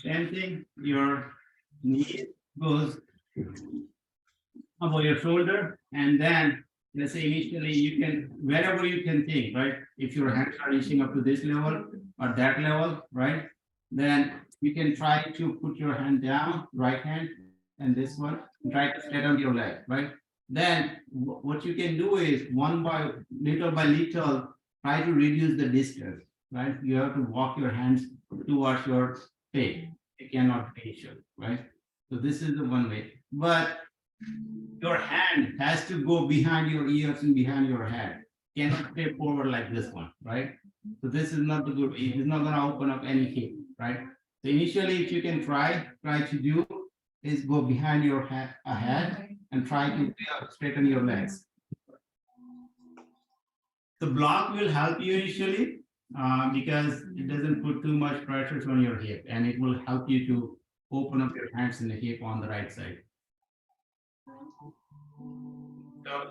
Same thing, your knee goes above your shoulder, and then let's say initially you can, wherever you can think, right? If your hands are reaching up to this level or that level, right? Then you can try to put your hand down, right hand, and this one, and try to straighten your leg, right? Then what you can do is little by little, try to reduce the distance, right? You have to walk your hands towards your face. You cannot finish it, right? So this is the one way, but your hand has to go behind your ears and behind your head. Cannot stay forward like this one, right? So this is not the good way. It's not going to open up any hip, right? So initially, if you can try to do is go behind your head and try to straighten your legs. The block will help you initially because it doesn't put too much pressure on your hip, and it will help you to open up your hands and the hip on the right side. So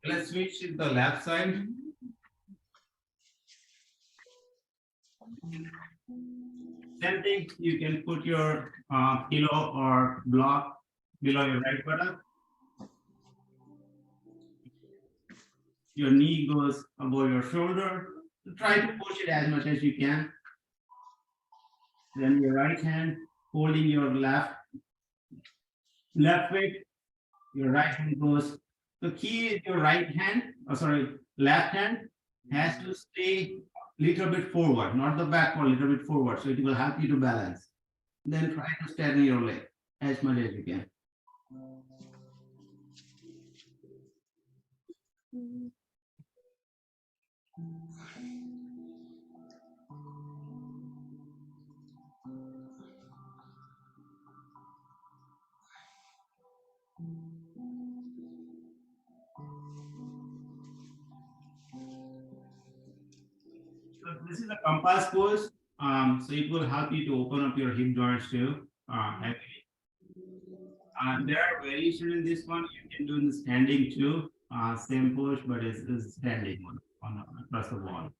let's switch to the left side. Same thing, you can put your pillow or block below your right buttock. Your knee goes above your shoulder. Try to push it as much as you can. Then your right hand holding your left foot. Your right hand goes. The key is your left hand has to stay a little bit forward, not the back, or a little bit forward. So it will help you to balance. Then try to straighten your leg as much as you can. So this is a compass pose. So it will help you to open up your hip joints too. There are variations in this one. You can do in the standing too. Same pose, but it's standing one across the wall.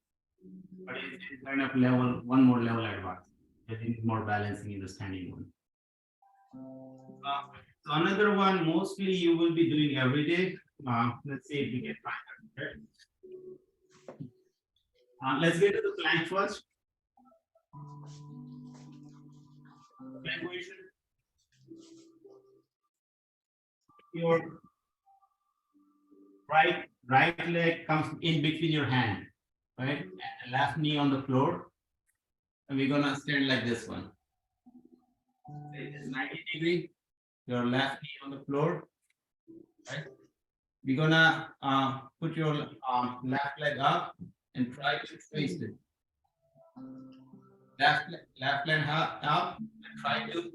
but it's kind of level, one more level advanced. I think more balancing in the standing one. So another one, mostly you will be doing every day. Let's see if we can find it. Let's get to the plank first. Plank position. Your right leg comes in between your hand, right? And left knee on the floor. And we're gonna stand like this one. It is 90-degree. Your left knee on the floor, right? We're gonna put your left leg up and try to twist it. Left leg up and try to.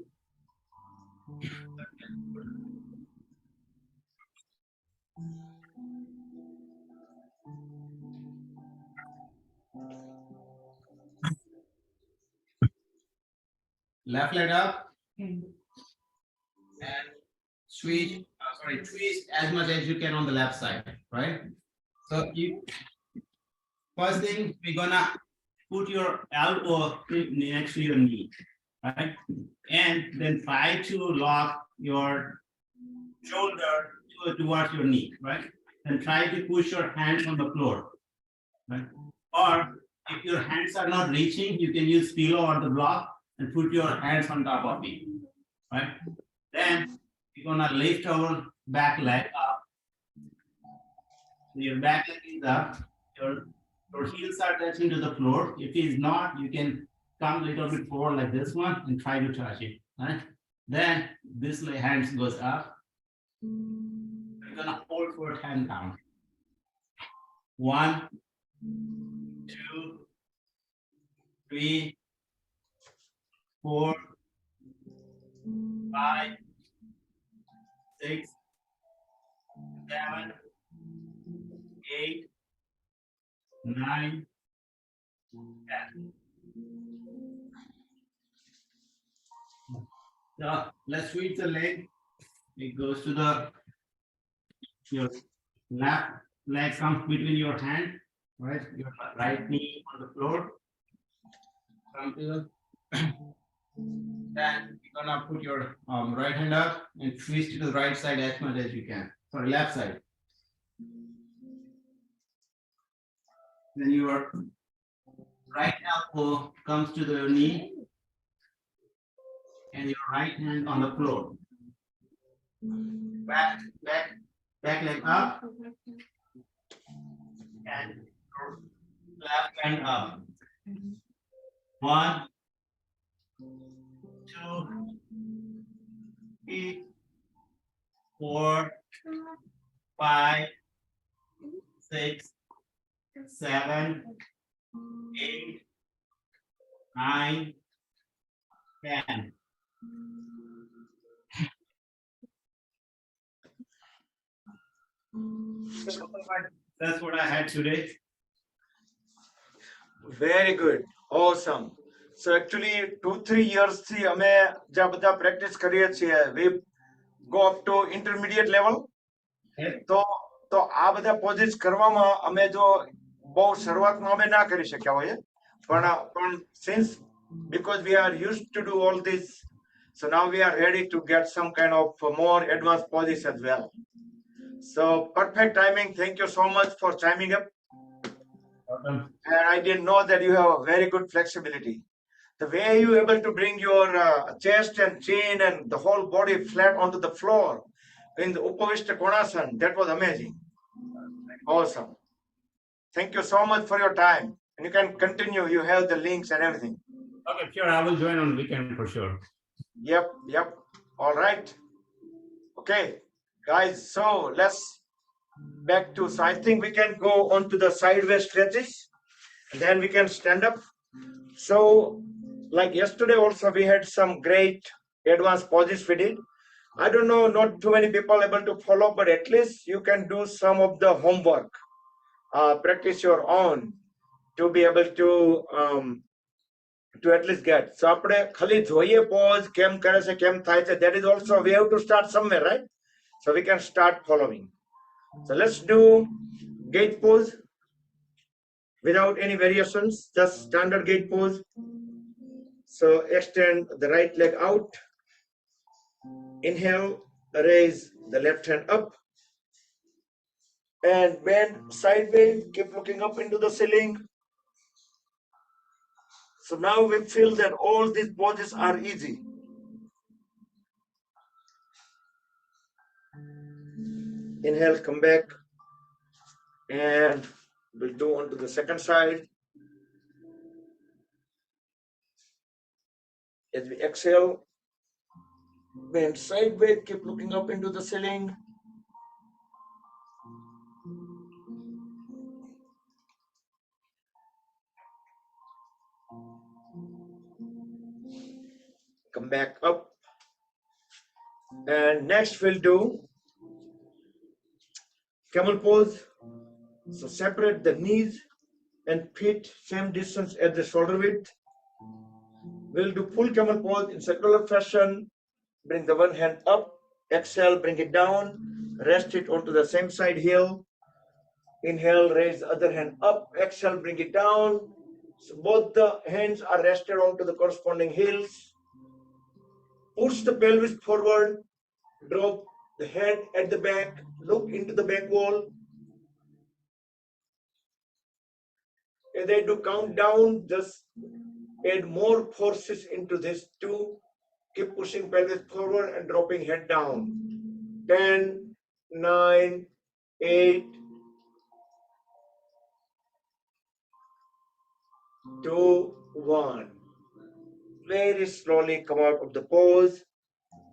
Left leg up and twist as much as you can on the left side, right? So you first thing we're gonna put your elbow next to your knee, right? And then try to lock your shoulder towards your knee, right? And try to push your hands on the floor, right? Or if your hands are not reaching, you can use pillow or the block and put your hands on top of it, right? Then we're gonna lift our back leg up. Your back leg is up. Your heels are touching to the floor. If it is not, you can come a little bit forward like this one and try to touch it, right? Then this hand goes up. We're gonna hold for 10 count. 1, 2, 3, 4, 5, 6, 7, 8, 9, 10. So let's sweep the leg. It goes to your left leg comes between your hand, right? Your right knee on the floor. Come to the then you're gonna put your right hand up and twist to the right side as much as you can. Sorry, left side. Then your right elbow comes to the knee and your right hand on the floor. Back leg up and your left hand up. 1, 2, 3, 4, 5, 6, 7, 8, 9, 10. That's what I had today. Very good. Awesome. So actually 2-3 years થી અમે જે બધા practice કરીએ છીએ we go up to intermediate level. તો આ બધા પોઝિટ્સ કરવામાં અમે જો બહુ શરૂઆતમાં અમે ના કરી શક્યા હોઈએ પણ since because we are used to do all this, so now we are ready to get some kind of more advanced poses as well. So perfect timing. Thank you so much for chiming up. And I didn't know that you have a very good flexibility. The way you able to bring your chest and chin and the whole body flat onto the floor in the Upavishta Konasana, that was amazing. Awesome. Thank you so much for your time. And you can continue. You have the links and everything. Okay, sure. I will join on weekend for sure. Yep. All right. Okay, guys. So let's back to. So I think we can go on to the sideways stretches. And then we can stand up. So, like yesterday, also we had some great advanced poses we did. I don't know, not too many people able to follow, but at least you can do some of the homework. Practice your own to be able to at least get. So આપણે ખાલી જોઈએ pose કેમ કરે છે કેમ થાય છે, that is also we have to start somewhere, right? So we can start following. So let's do gate pose. without any variations, just standard gate pose. So extend the right leg out. Inhale, raise the left hand up and bend sideways. Keep looking up into the ceiling. So now we feel that all these poses are easy. Inhale, come back, and we'll do on to the second side. As we exhale, bend sideways, keep looking up into the ceiling. Come back up. And next we'll do camel pose. So separate the knees and feet same distance at the shoulder width. We'll do full camel pose in circular fashion. Bring the one hand up, exhale, bring it down, rest it onto the same side heel. Inhale, raise the other hand up, exhale, bring it down. So both the hands are rested onto the corresponding heels. Push the pelvis forward, drop the head at the back, look into the back wall. As I do count down, just add more forces into this too. Keep pushing pelvis forward and dropping head down. 10, 9, 8, 2, 1. Very slowly come out of the pose,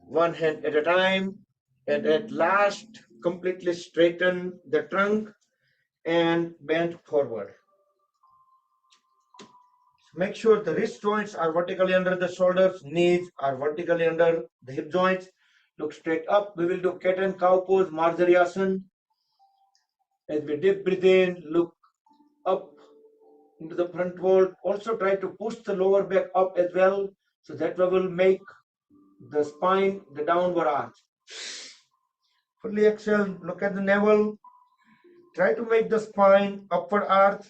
one hand at a time, and at last completely straighten the trunk and bend forward. Make sure the wrist joints are vertically under the shoulders, knees are vertically under the hip joints. Look straight up. We will do cat and cow pose, Marjari Asan. As we deep breathe in, look up into the front wall. Also try to push the lower back up as well. So that will make the spine, the downward arch. Fully exhale, look at the navel. Try to make the spine upward arch.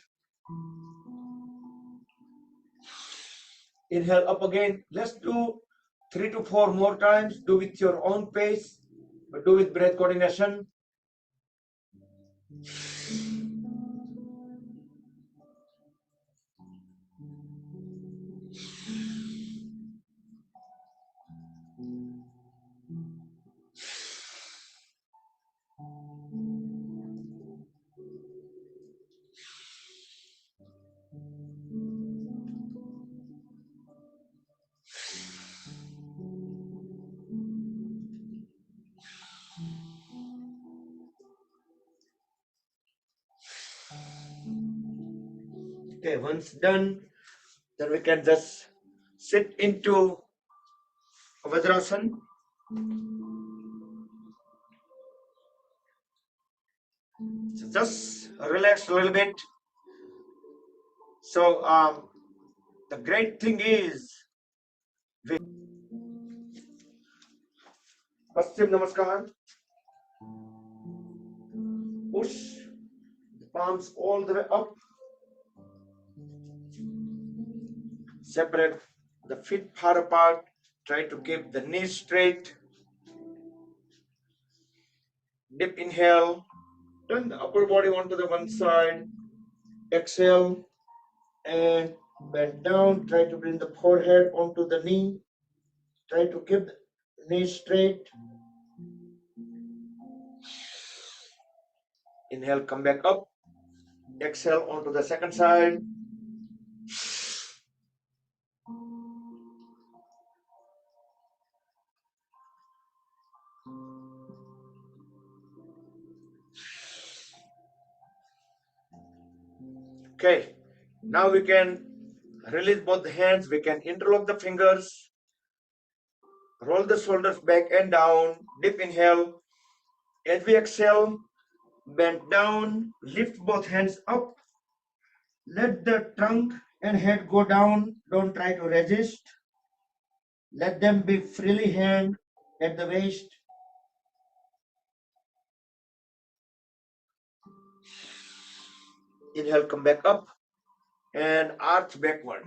Inhale up again. Let's do 3 to 4 more times. Do with your own pace, but do with breath coordination. Okay, once done, then we can just sit into Vajrasan. So just relax a little bit. So the great thing is, Paschim Namaskar. Push the palms all the way up. Separate the feet far apart. Try to keep the knees straight. Deep inhale. Turn the upper body onto the one side. Exhale and bend down. Try to bring the forehead onto the knee. Try to keep the knees straight. Inhale, come back up. Exhale onto the second side. Okay, now we can release both the hands. We can interlock the fingers. Roll the shoulders back and down. Deep inhale. As we exhale, bend down. Lift both hands up. Let the trunk and head go down. Don't try to resist. Let them be freely hang at the waist. Inhale, come back up. and arch backward.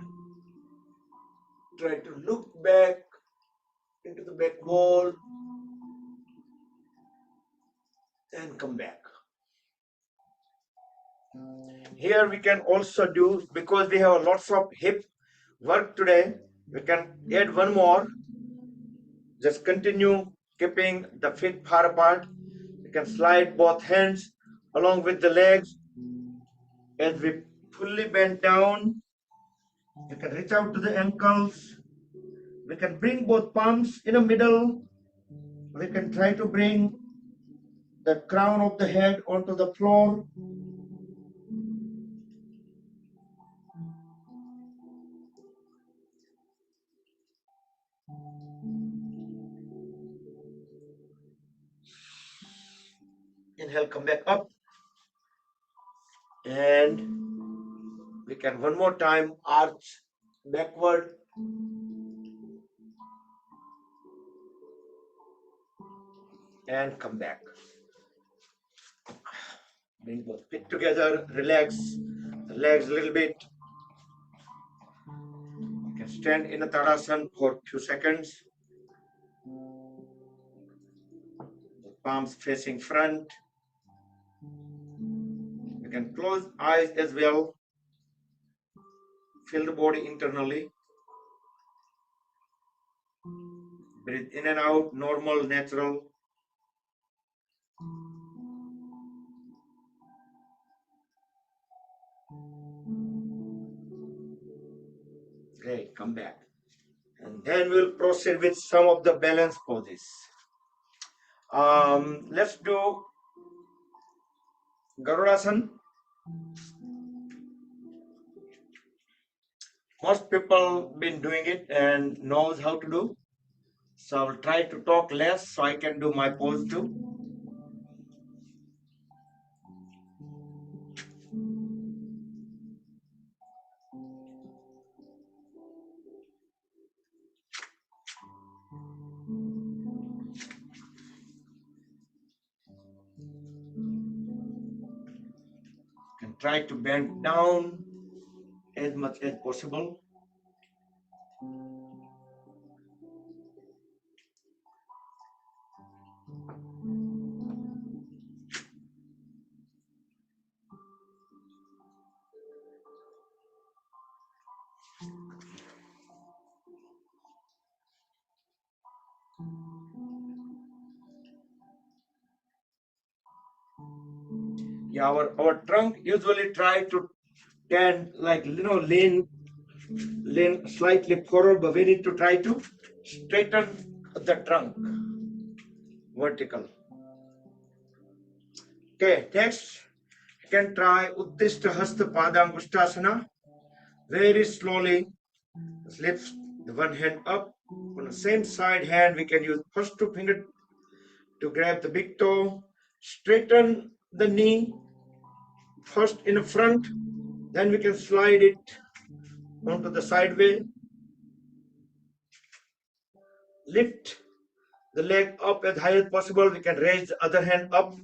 Try to look back into the back wall and come back. Here we can also do, because we have lots of hip work today, we can add one more. Just continue keeping the feet far apart. You can slide both hands along with the legs as we fully bend down. You can reach out to the ankles. We can bring both palms in the middle. We can try to bring the crown of the head onto the floor. Inhale, come back up. And we can one more time arch backward. And come back. Bring both feet together, relax the legs a little bit. You can stand in a Tadasana for a few seconds. The palms facing front. You can close eyes as well. Feel the body internally. Breathe in and out, normal, natural. Great, come back. And then we'll proceed with some of the balance poses. Let's do Garudasana. Most people been doing it and knows how to do. So I'll try to talk less so I can do my pose too. And try to bend down as much as possible. Yeah, our trunk usually try to tend like lean slightly forward, but we need to try to straighten the trunk vertical. Okay, next you can try Uttishta Hasta Padangushtasana. Very slowly, lift the one hand up. On the same side hand, we can use first two fingers to grab the big toe. Straighten the knee first in the front, then we can slide it onto the side way. Lift the leg up as high as possible. We can raise the other hand up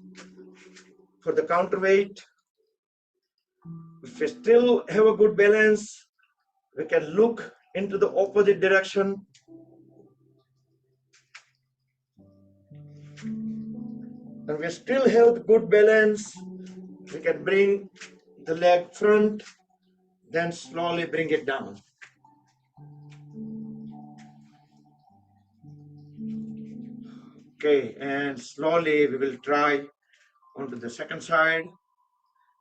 for the counterweight. If we still have a good balance, we can look into the opposite direction. And we still have good balance. We can bring the leg front, then slowly bring it down. Okay, and slowly we will try onto the second side.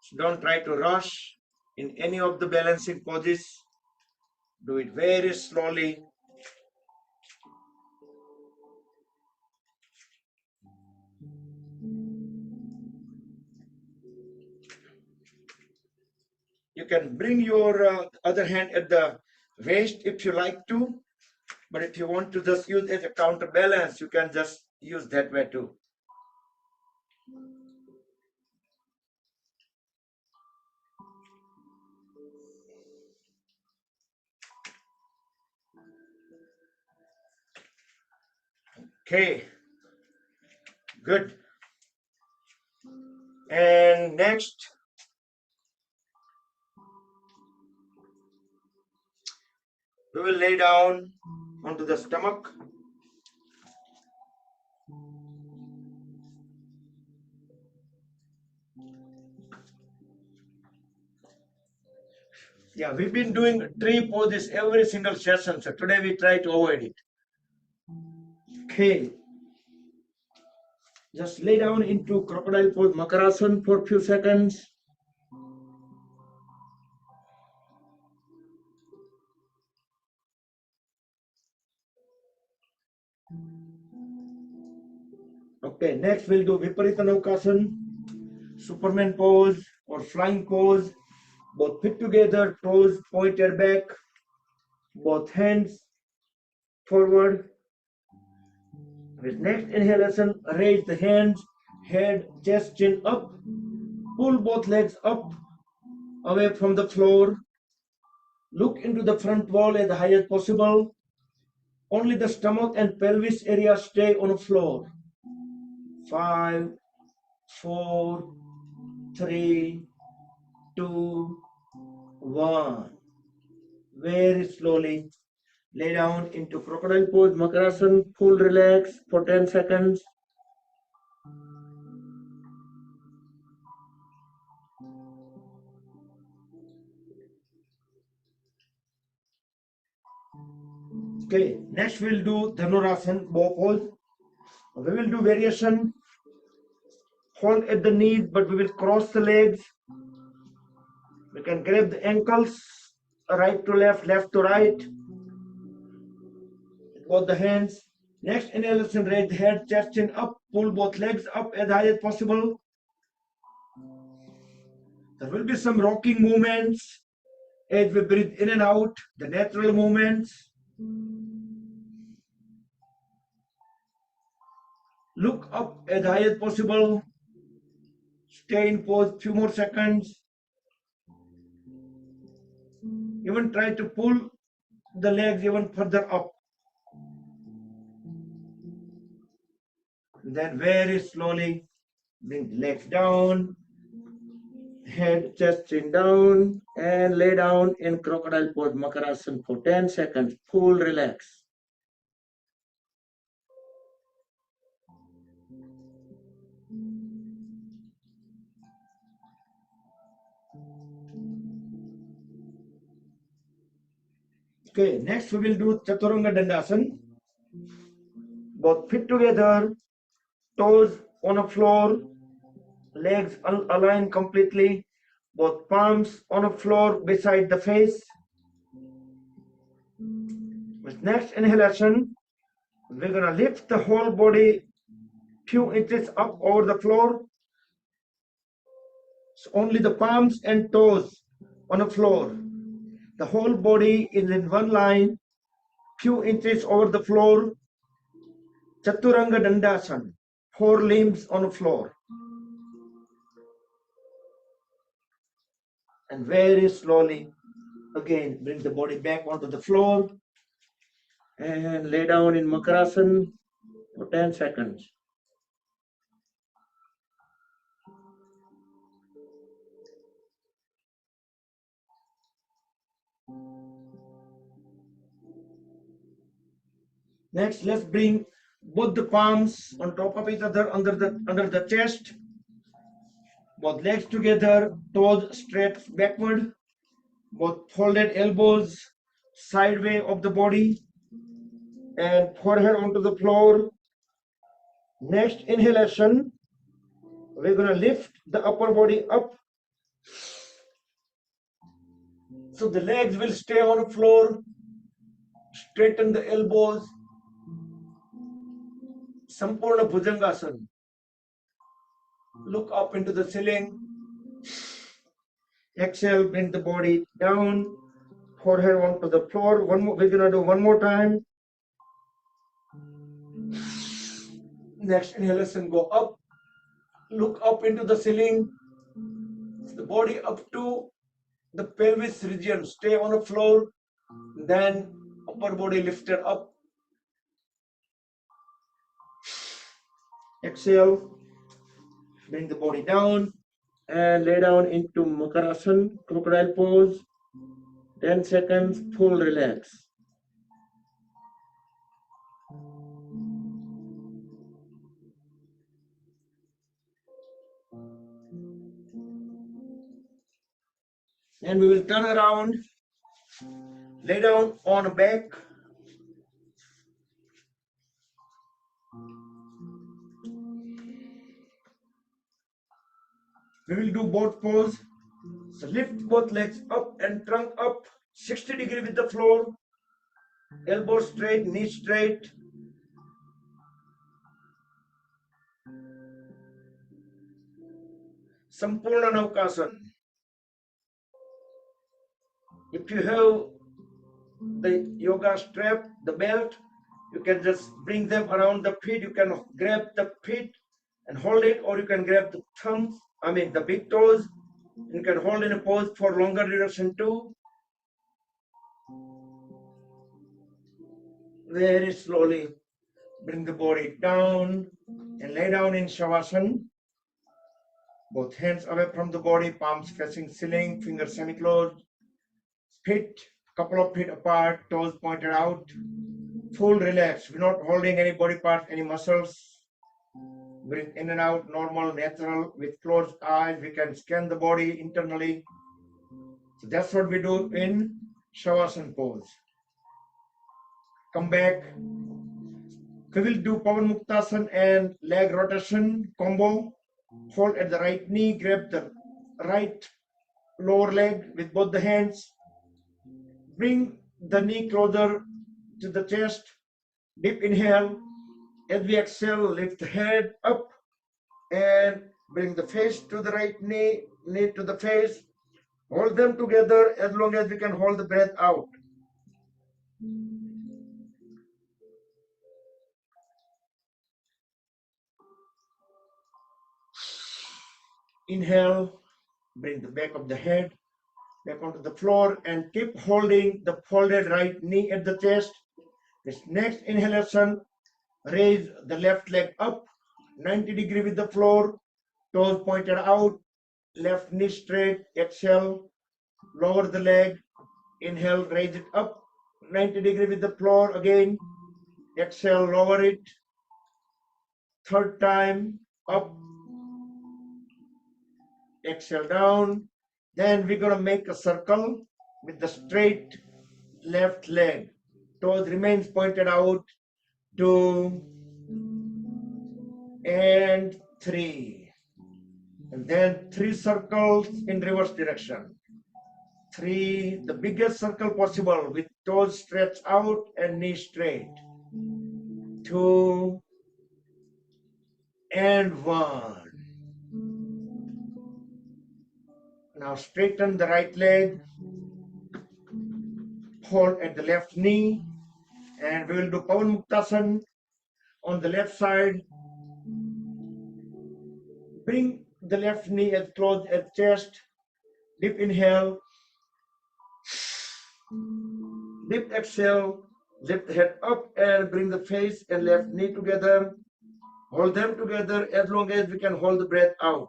So don't try to rush in any of the balancing poses. Do it very slowly. You can bring your other hand at the waist if you like to, but if you want to just use it as a counterbalance, you can just use that way too. Okay, good. And next, We will lay down onto the stomach. Yeah, we've been doing tree poses every single session, so today we try to avoid it. Okay. Just lay down into crocodile pose, Makarasan for a few seconds. Okay, next we'll do Viparita Naukasan, Superman pose or flying pose. Both feet together, toes pointed back, both hands forward. With next inhalation, raise the hands, head, chest, chin up. Pull both legs up, away from the floor. Look into the front wall as high as possible. Only the stomach and pelvis area stay on the floor. 5, 4, 3, 2, 1. Very slowly lay down into crocodile pose, Makarasan, full relax for 10 seconds. Okay, next we'll do Dhanurasan, bow pose. We will do variation. Hold at the knees, but we will cross the legs. We can grab the ankles, right to left, left to right. Both the hands. Next inhalation, raise the head, chest, chin up. Pull both legs up as high as possible. There will be some rocking movements as we breathe in and out, the natural movements. Look up as high as possible. Stay in pose few more seconds. Even try to pull the legs even further up. Then very slowly bring the legs down, head, chest, chin down, and lay down in crocodile pose, Makarasan for 10 seconds. Full relax. Okay, next we will do Chaturanga Dandasana. Both feet together, toes on the floor, legs aligned completely, both palms on the floor beside the face. With next inhalation, we're gonna lift the whole body few inches up over the floor. So only the palms and toes on the floor. The whole body is in one line, few inches over the floor. Chaturanga Dandasana, 4 limbs on the floor. And very slowly, again, bring the body back onto the floor and lay down in Makarasan for 10 seconds. Next, let's bring both the palms on top of each other under the chest. Both legs together, toes straight backward. Both folded elbows sideway of the body and forehead onto the floor. Next inhalation, we're going to lift the upper body up. So the legs will stay on the floor. Straighten the elbows. Sampurna Bhujangasana. Look up into the ceiling. Exhale, bring the body down. Forehead onto the floor. We're gonna do one more time. Next inhalation, go up. Look up into the ceiling. The body up to the pelvis region. Stay on the floor. Then upper body lifted up. Exhale. Bring the body down and lay down into Makarasan, crocodile pose. 10 seconds, full relax. And we will turn around, lay down on a back. We will do both pose. So lift both legs up and trunk up, 60 degree with the floor. Elbow straight, knee straight. Sampurna Naukasan. If you have the yoga strap, the belt, you can just bring them around the feet. You can grab the feet and hold it, or you can grab the thumbs, the big toes. You can hold in a pose for longer duration too. Very slowly bring the body down and lay down in Shavasana. Both hands away from the body, palms facing ceiling, fingers semi-closed. Feet, couple of feet apart, toes pointed out. Full relax. We're not holding any body parts, any muscles. Breathe in and out, normal, natural. With closed eyes, we can scan the body internally. So that's what we do in Shavasana pose. Come back. We will do Pavan Muktasana and leg rotation combo. Hold at the right knee, grab the right lower leg with both the hands. Bring the knee closer to the chest. Deep inhale. As we exhale, lift the head up and bring the face to the right knee, knee to the face. Hold them together as long as we can hold the breath out. Inhale, bring the back of the head back onto the floor and keep holding the folded right knee at the chest. This next inhalation, raise the left leg up 90 degree with the floor, toes pointed out, left knee straight. Exhale, lower the leg. Inhale, raise it up 90 degree with the floor again. Exhale, lower it. Third time, up. Exhale, down. Then we're going to make a circle with the straight left leg. Toes remains pointed out. 2 and 3. And then 3 circles in reverse direction. 3, the biggest circle possible with toes stretched out and knee straight. 2 and 1. Now straighten the right leg, hold at the left knee, and we will do Pavan Muktasana on the left side. Bring the left knee as close as chest. Deep inhale. Deep exhale. Lift the head up and bring the face and left knee together. Hold them together as long as we can hold the breath out.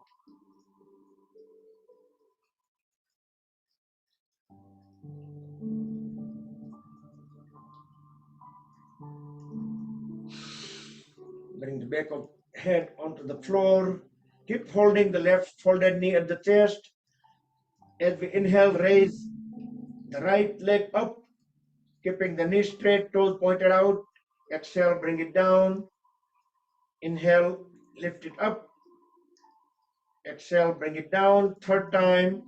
Bring the back of head onto the floor. Keep holding the left folded knee at the chest. As we inhale, raise the right leg up, keeping the knee straight, toes pointed out. Exhale, bring it down. Inhale, lift it up. Exhale, bring it down. Third time.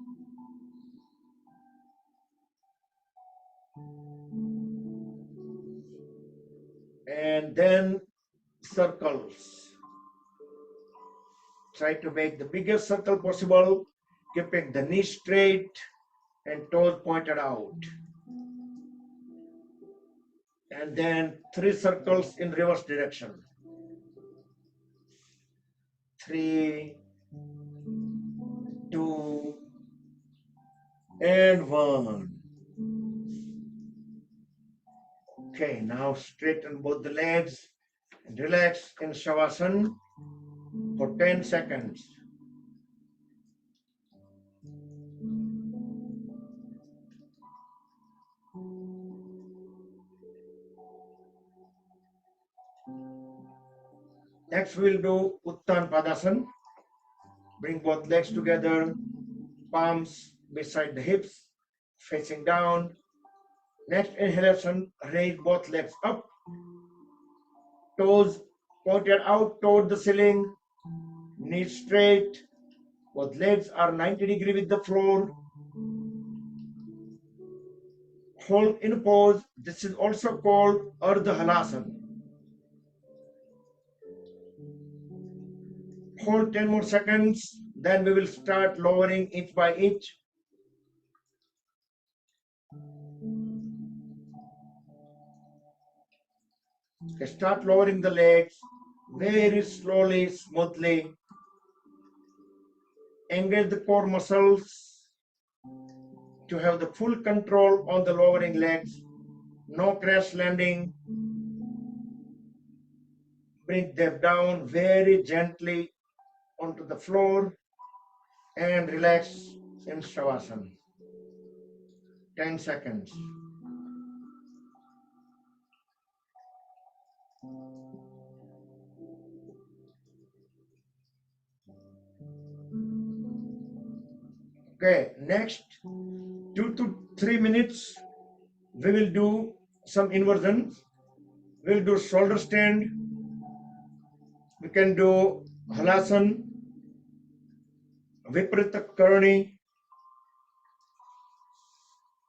And then circles. Try to make the biggest circle possible, keeping the knee straight and toes pointed out. And then 3 circles in reverse direction. 3, 2, and 1. Okay, now straighten both the legs and relax in Shavasana for 10 seconds. Next, we'll do Uttan Padasana. Bring both legs together, palms beside the hips, facing down. Next inhalation, raise both legs up, toes pointed out toward the ceiling, knees straight, both legs are 90 degrees with the floor. Hold in pose. This is also called Ardha Halasana. Hold 10 more seconds, then we will start lowering inch by inch. Start lowering the legs very slowly, smoothly. Engage the core muscles to have the full control on the lowering legs. No crash landing. Bring them down very gently onto the floor and relax in Shavasana. 10 seconds. Okay, next 2 to 3 minutes, we will do some inversions. We'll do shoulder stand. We can do Halasana, Viparita Karani.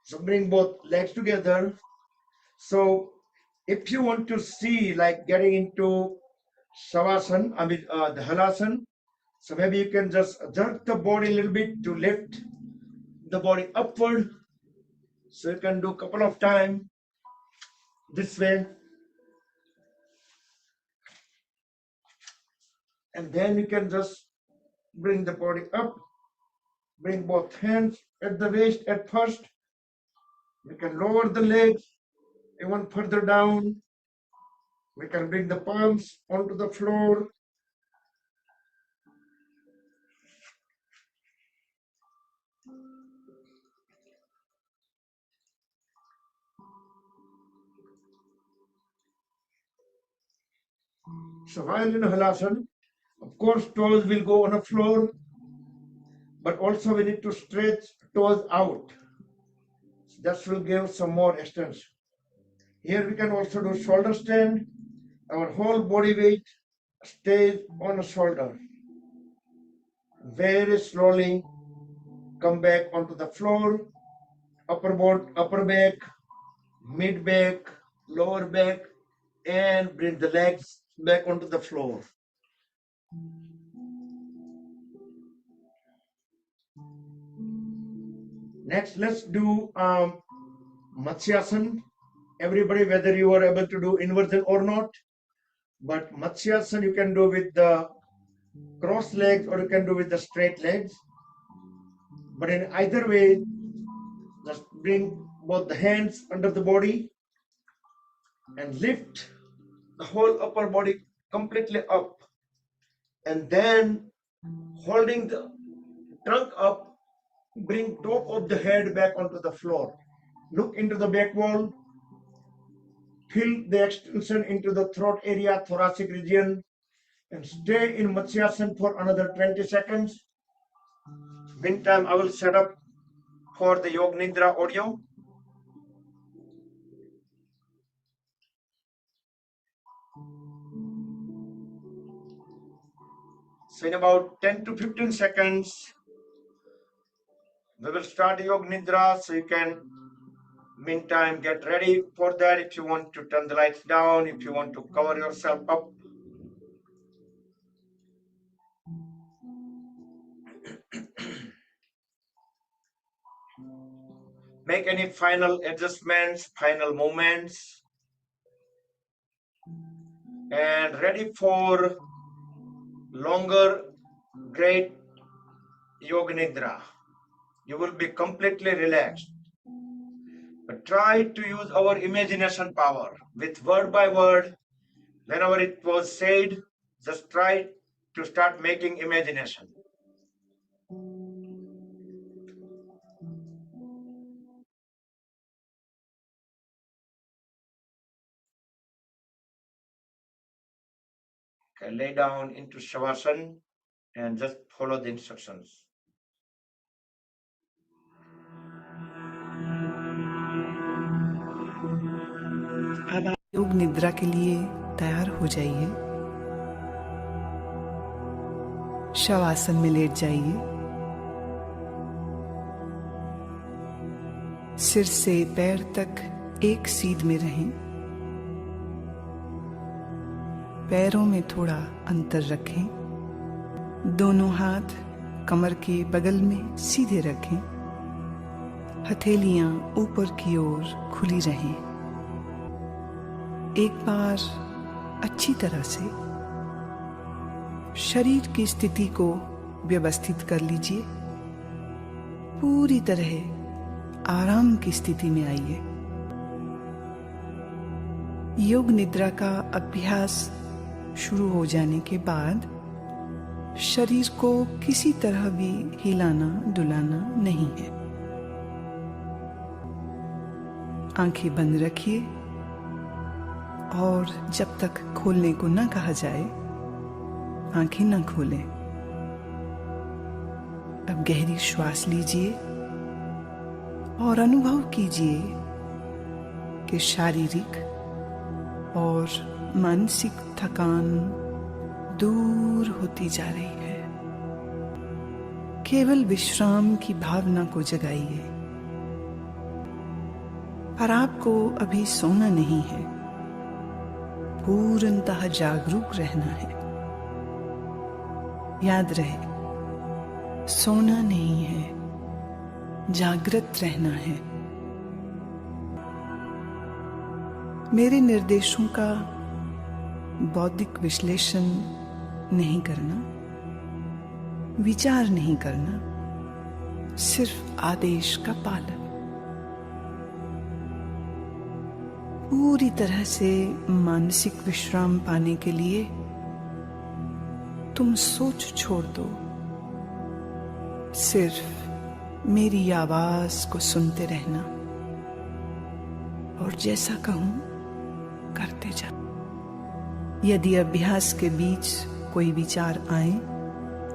So bring both legs together. So if you want to see like getting into Shavasana, the Halasana, so maybe you can just jerk the body a little bit to lift the body upward. So you can do a couple of times this way. And then you can just bring the body up, bring both hands at the waist at first. You can lower the legs even further down. We can bring the palms onto the floor. So while in Halasana, of course, toes will go on the floor, but also we need to stretch toes out. That will give some more extension. Here we can also do shoulder stand. Our whole body weight stays on the shoulder. Very slowly come back onto the floor, upper back, mid back, lower back, and bring the legs back onto the floor. Next, let's do Matsyasana. Everybody, whether you are able to do inversion or not, but Matsyasana you can do with the cross legs or you can do with the straight legs. But in either way, just bring both the hands under the body and lift the whole upper body completely up. And then holding the trunk up, bring top of the head back onto the floor. Look into the back wall. Feel the extension into the throat area, thoracic region, and stay in Matsyasana for another 20 seconds. Meantime, I will set up for the Yog Nidra audio. So in about 10 to 15 seconds, we will start Yog Nidra. So you can, meantime, get ready for that. If you want to turn the lights down, if you want to cover yourself up. Make any final adjustments, final movements, and ready for longer, great Yoga Nidra. You will be completely relaxed. But try to use our imagination power with word by word. Whenever it was said, just try to start making imagination. Okay, lay down into Shavasana and just follow the instructions. योग निद्रा के लिए तैयार हो जाइए। शवासन में late जाइए। सिर से पैर तक एक सीध में रहें। पैरों में थोड़ा अंतर रखें। दोनों हाथ कमर के बगल में सीधे रखें। हथेलियां ऊपर की ओर खुली रहें। एक बार अच्छी तरह से शरीर की स्थिति को व्यवस्थित कर लीजिए। पूरी तरह आराम की स्थिति में आइए। योग निद्रा का अभ्यास शुरू हो जाने के बाद शरीर को किसी तरह भी हिलाना डुलाना नहीं है। आंखें बंद रखिए और जब तक खोलने को न कहा जाए आंखें न खोलें। अब गहरी श्वास लीजिए और अनुभव कीजिए कि शारीरिक और मानसिक थकान दूर होती जा रही है। केवल विश्राम की भावना को जगाइए। पर आपको अभी सोना नहीं है, पूर्णतः जागरूक रहना है। याद रहे, सोना नहीं है, जागृत रहना है। मेरे निर्देशों का बौद्धिक विश्लेषण नहीं करना, विचार नहीं करना, सिर्फ आदेश का पालन। पूरी तरह से मानसिक विश्राम पाने के लिए तुम सोच छोड़ दो। सिर्फ मेरी आवाज को सुनते रहना और जैसा कहूं करते जाओ। यदि अभ्यास के बीच कोई विचार आए,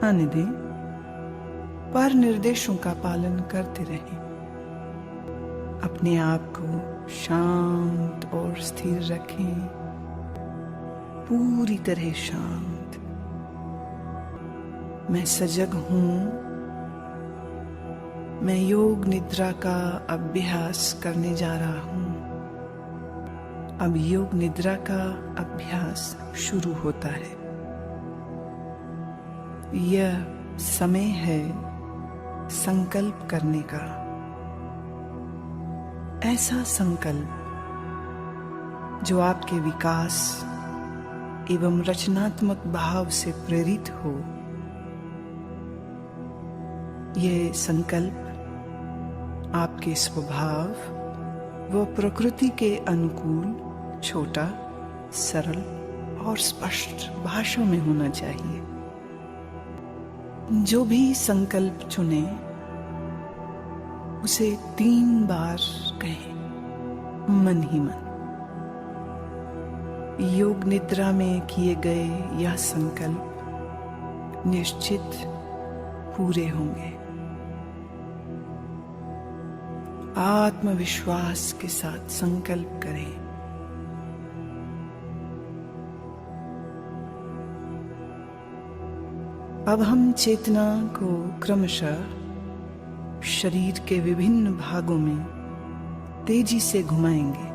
आने दें, पर निर्देशों का पालन करते रहें। अपने आप को शांत और स्थिर रखें, पूरी तरह शांत। मैं सजग हूं। मैं योग निद्रा का अभ्यास करने जा रहा हूं। अब योग निद्रा का अभ्यास शुरू होता है। यह समय है संकल्प करने का। ऐसा संकल्प जो आपके विकास एवं रचनात्मक भाव से प्रेरित हो। यह संकल्प आपके स्वभाव व प्रकृति के अनुकूल छोटा, सरल और स्पष्ट भाषा में होना चाहिए। जो भी संकल्प चुने उसे 3 बार कहें, मन ही मन। योग निद्रा में किए गए यह संकल्प निश्चित पूरे होंगे। आत्मविश्वास के साथ संकल्प करें। अब हम चेतना को क्रमशः शरीर के विभिन्न भागों में तेजी से घुमाएंगे।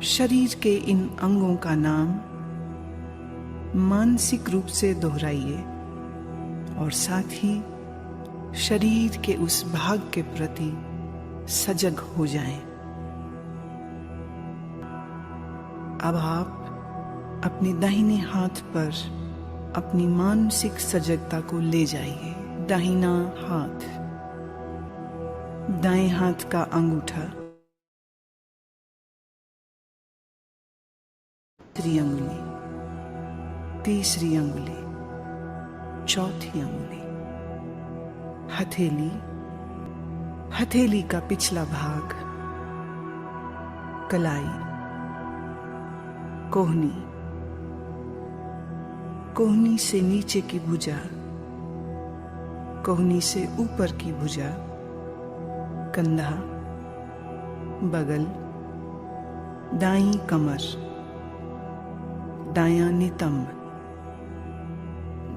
शरीर के इन अंगों का नाम मानसिक रूप से दोहराइए और साथ ही शरीर के उस भाग के प्रति सजग हो जाएं। अब आप अपने दाहिने हाथ पर अपनी मानसिक सजगता को ले जाइए। दाहिना हाथ, दाएं हाथ का अंगूठा, दूसरी अंगुली, तीसरी अंगुली, चौथी अंगुली, हथेली, हथेली का पिछला भाग, कलाई, कोहनी, कोहनी से नीचे की भुजा, कोहनी से ऊपर की भुजा, कंधा, बगल, दाईं कमर, दायां नितंब,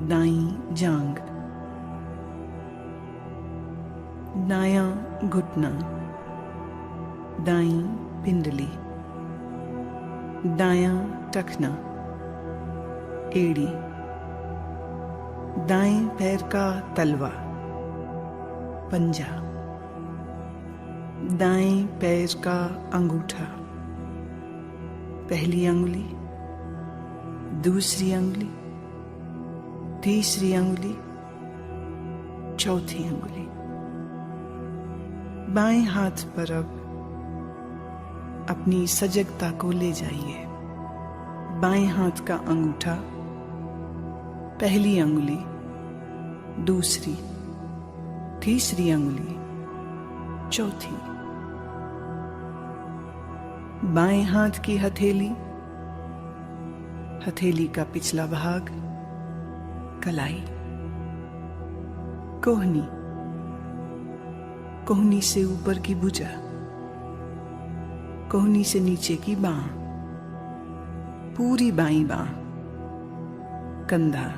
दाईं जांघ, दायां घुटना, दाईं पिंडली, दायां टखना, एड़ी, दाएं पैर का तलवा, पंजा, दाएं पैर का अंगूठा, पहली अंगुली, दूसरी अंगुली, तीसरी अंगुली, चौथी अंगुली। बाएं हाथ पर अब अपनी सजगता को ले जाइए। बाएं हाथ का अंगूठा, पहली अंगुली, दूसरी, तीसरी अंगुली, चौथी। बाएं हाथ की हथेली, हथेली का पिछला भाग, कलाई, कोहनी, कोहनी से ऊपर की भुजा, कोहनी से नीचे की बांह, पूरी बाईं बांह, कंधा,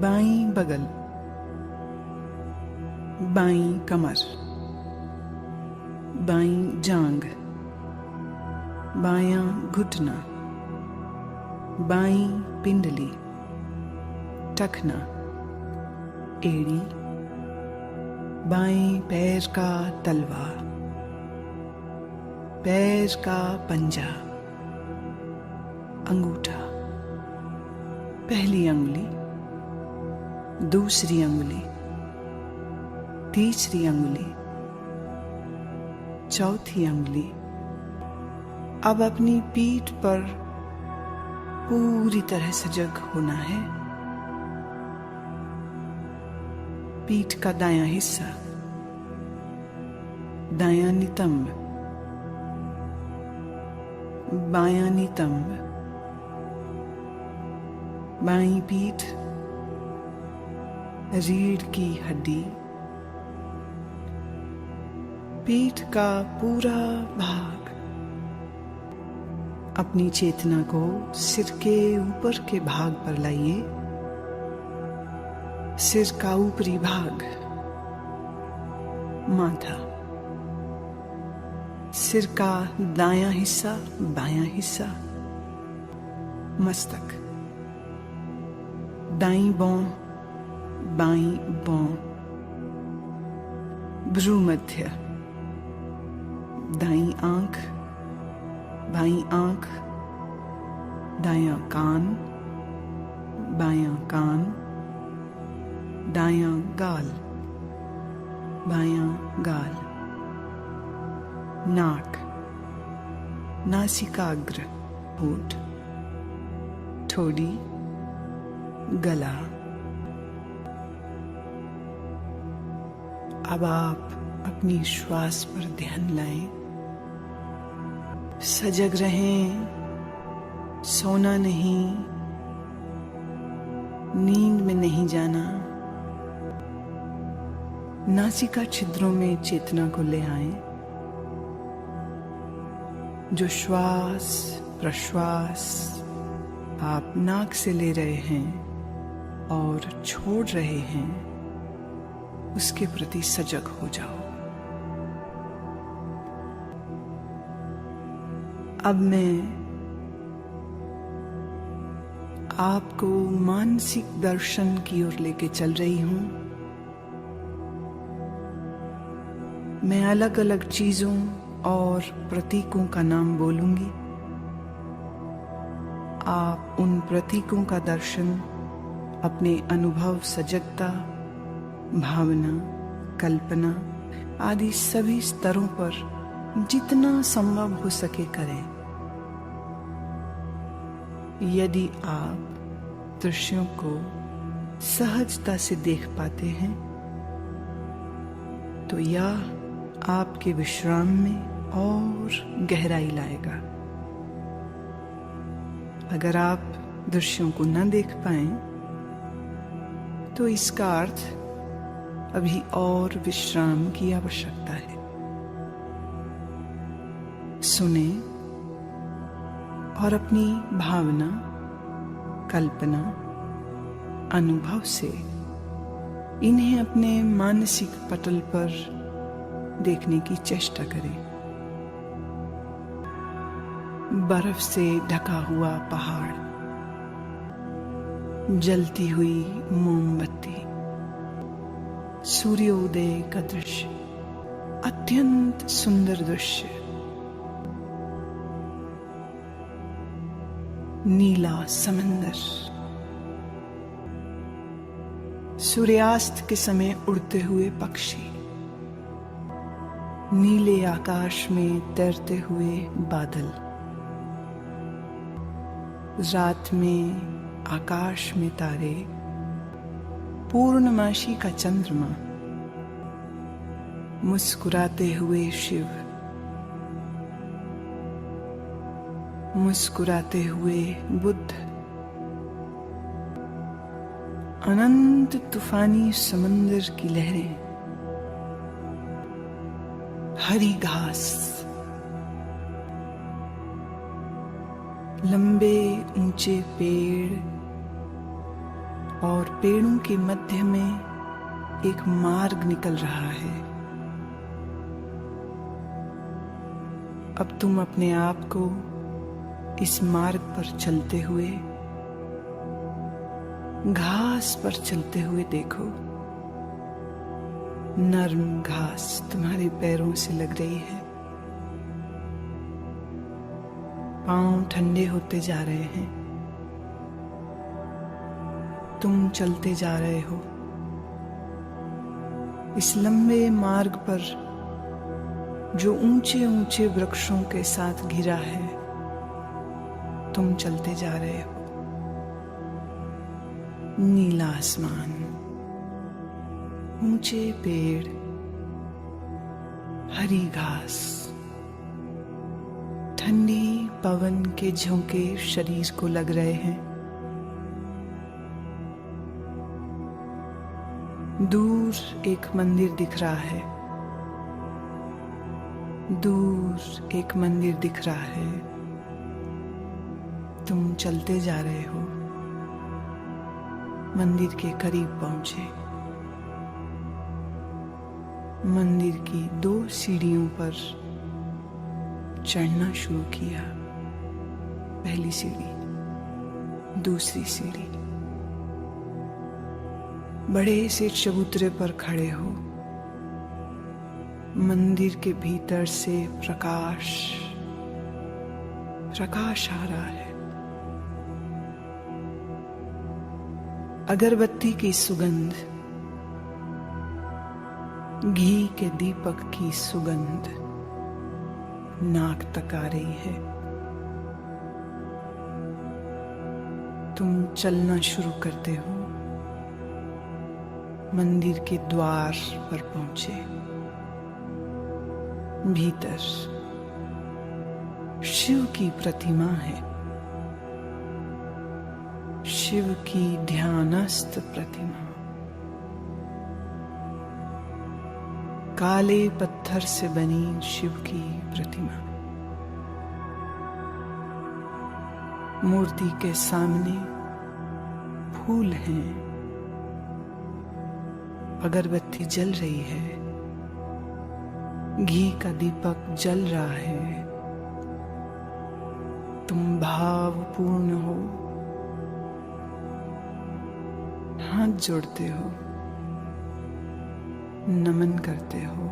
बाईं बगल, बाईं कमर, बाईं जांघ, बायां घुटना, बाईं पिंडली, टखना, एड़ी, बाएं पैर का तलवा, पैर का पंजा, अंगूठा, पहली अंगुली, दूसरी अंगुली, तीसरी अंगुली, चौथी अंगुली। अब अपनी पीठ पर पूरी तरह सजग होना है। पीठ का दायां हिस्सा, दायां नितंब, बायां नितंब, बाईं पीठ, रीढ़ की हड्डी, पीठ का पूरा भाग। अपनी चेतना को सिर के ऊपर के भाग पर लाइए। सिर का ऊपरी भाग, माथा, सिर का दायां हिस्सा, बायां हिस्सा, मस्तक, दाईं भौं, बाईं भौं, भ्रूमध्य, दाईं आंख, बाईं आंख, दायां कान, बायां कान, दायां गाल, बायां गाल, नाक, नासिकाग्र, होठ, ठोड़ी, गला। अब आप अपनी श्वास पर ध्यान लाएं। सजग रहें, सोना नहीं, नींद में नहीं जाना। नासिका छिद्रों में चेतना को ले आएं। जो श्वास प्रश्वास आप नाक से ले रहे हैं और छोड़ रहे हैं, उसके प्रति सजग हो जाओ। अब मैं आपको मानसिक दर्शन की ओर लेके चल रही हूं। मैं अलग अलग चीजों और प्रतीकों का नाम बोलूंगी। आप उन प्रतीकों का दर्शन अपने अनुभव, सजगता, भावना, कल्पना आदि सभी स्तरों पर जितना संभव हो सके करें। यदि आप दृश्यों को सहजता से देख पाते हैं तो यह आपके विश्राम में और गहराई लाएगा। अगर आप दृश्यों को न देख पाएं तो इसका अर्थ अभी और विश्राम की आवश्यकता है। सुने और अपनी भावना, कल्पना, अनुभव से इन्हें अपने मानसिक पटल पर देखने की चेष्टा करें। बर्फ से ढका हुआ पहाड़, जलती हुई मोमबत्ती, सूर्योदय का दृश्य, अत्यंत सुंदर दृश्य। नीला समंदर, सूर्यास्त के समय उड़ते हुए पक्षी, नीले आकाश में तैरते हुए बादल, रात में आकाश में तारे, पूर्णमासी का चंद्रमा, मुस्कुराते हुए शिव, मुस्कुराते हुए बुद्ध, अनंत तूफानी समंदर की लहरें, हरी घास, लंबे ऊंचे पेड़ और पेड़ों के मध्य में एक मार्ग निकल रहा है। अब तुम अपने आप को इस मार्ग पर चलते हुए, घास पर चलते हुए देखो। नर्म घास तुम्हारे पैरों से लग रही है, पांव ठंडे होते जा रहे हैं, तुम चलते जा रहे हो इस लंबे मार्ग पर जो ऊंचे ऊंचे वृक्षों के साथ घिरा है। तुम चलते जा रहे हो, नीला आसमान, ऊंचे पेड़, हरी घास, ठंडी पवन के झोंके शरीर को लग रहे हैं। दूर एक मंदिर दिख रहा है, दूर एक मंदिर दिख रहा है। तुम चलते जा रहे हो, मंदिर के करीब पहुंचे। मंदिर की 2 सीढ़ियों पर चढ़ना शुरू किया। पहली सीढ़ी, दूसरी सीढ़ी। बड़े से चबूतरे पर खड़े हो। मंदिर के भीतर से प्रकाश आ रहा है। अगरबत्ती की सुगंध, घी के दीपक की सुगंध नाक तक आ रही है। तुम चलना शुरू करते हो। मंदिर के द्वार पर पहुंचे। भीतर शिव की प्रतिमा है, शिव की ध्यानस्थ प्रतिमा। काले पत्थर से बनी शिव की प्रतिमा। मूर्ति के सामने फूल हैं, अगरबत्ती जल रही है, घी का दीपक जल रहा है। तुम भावपूर्ण हो, हाथ जोड़ते हो, नमन करते हो।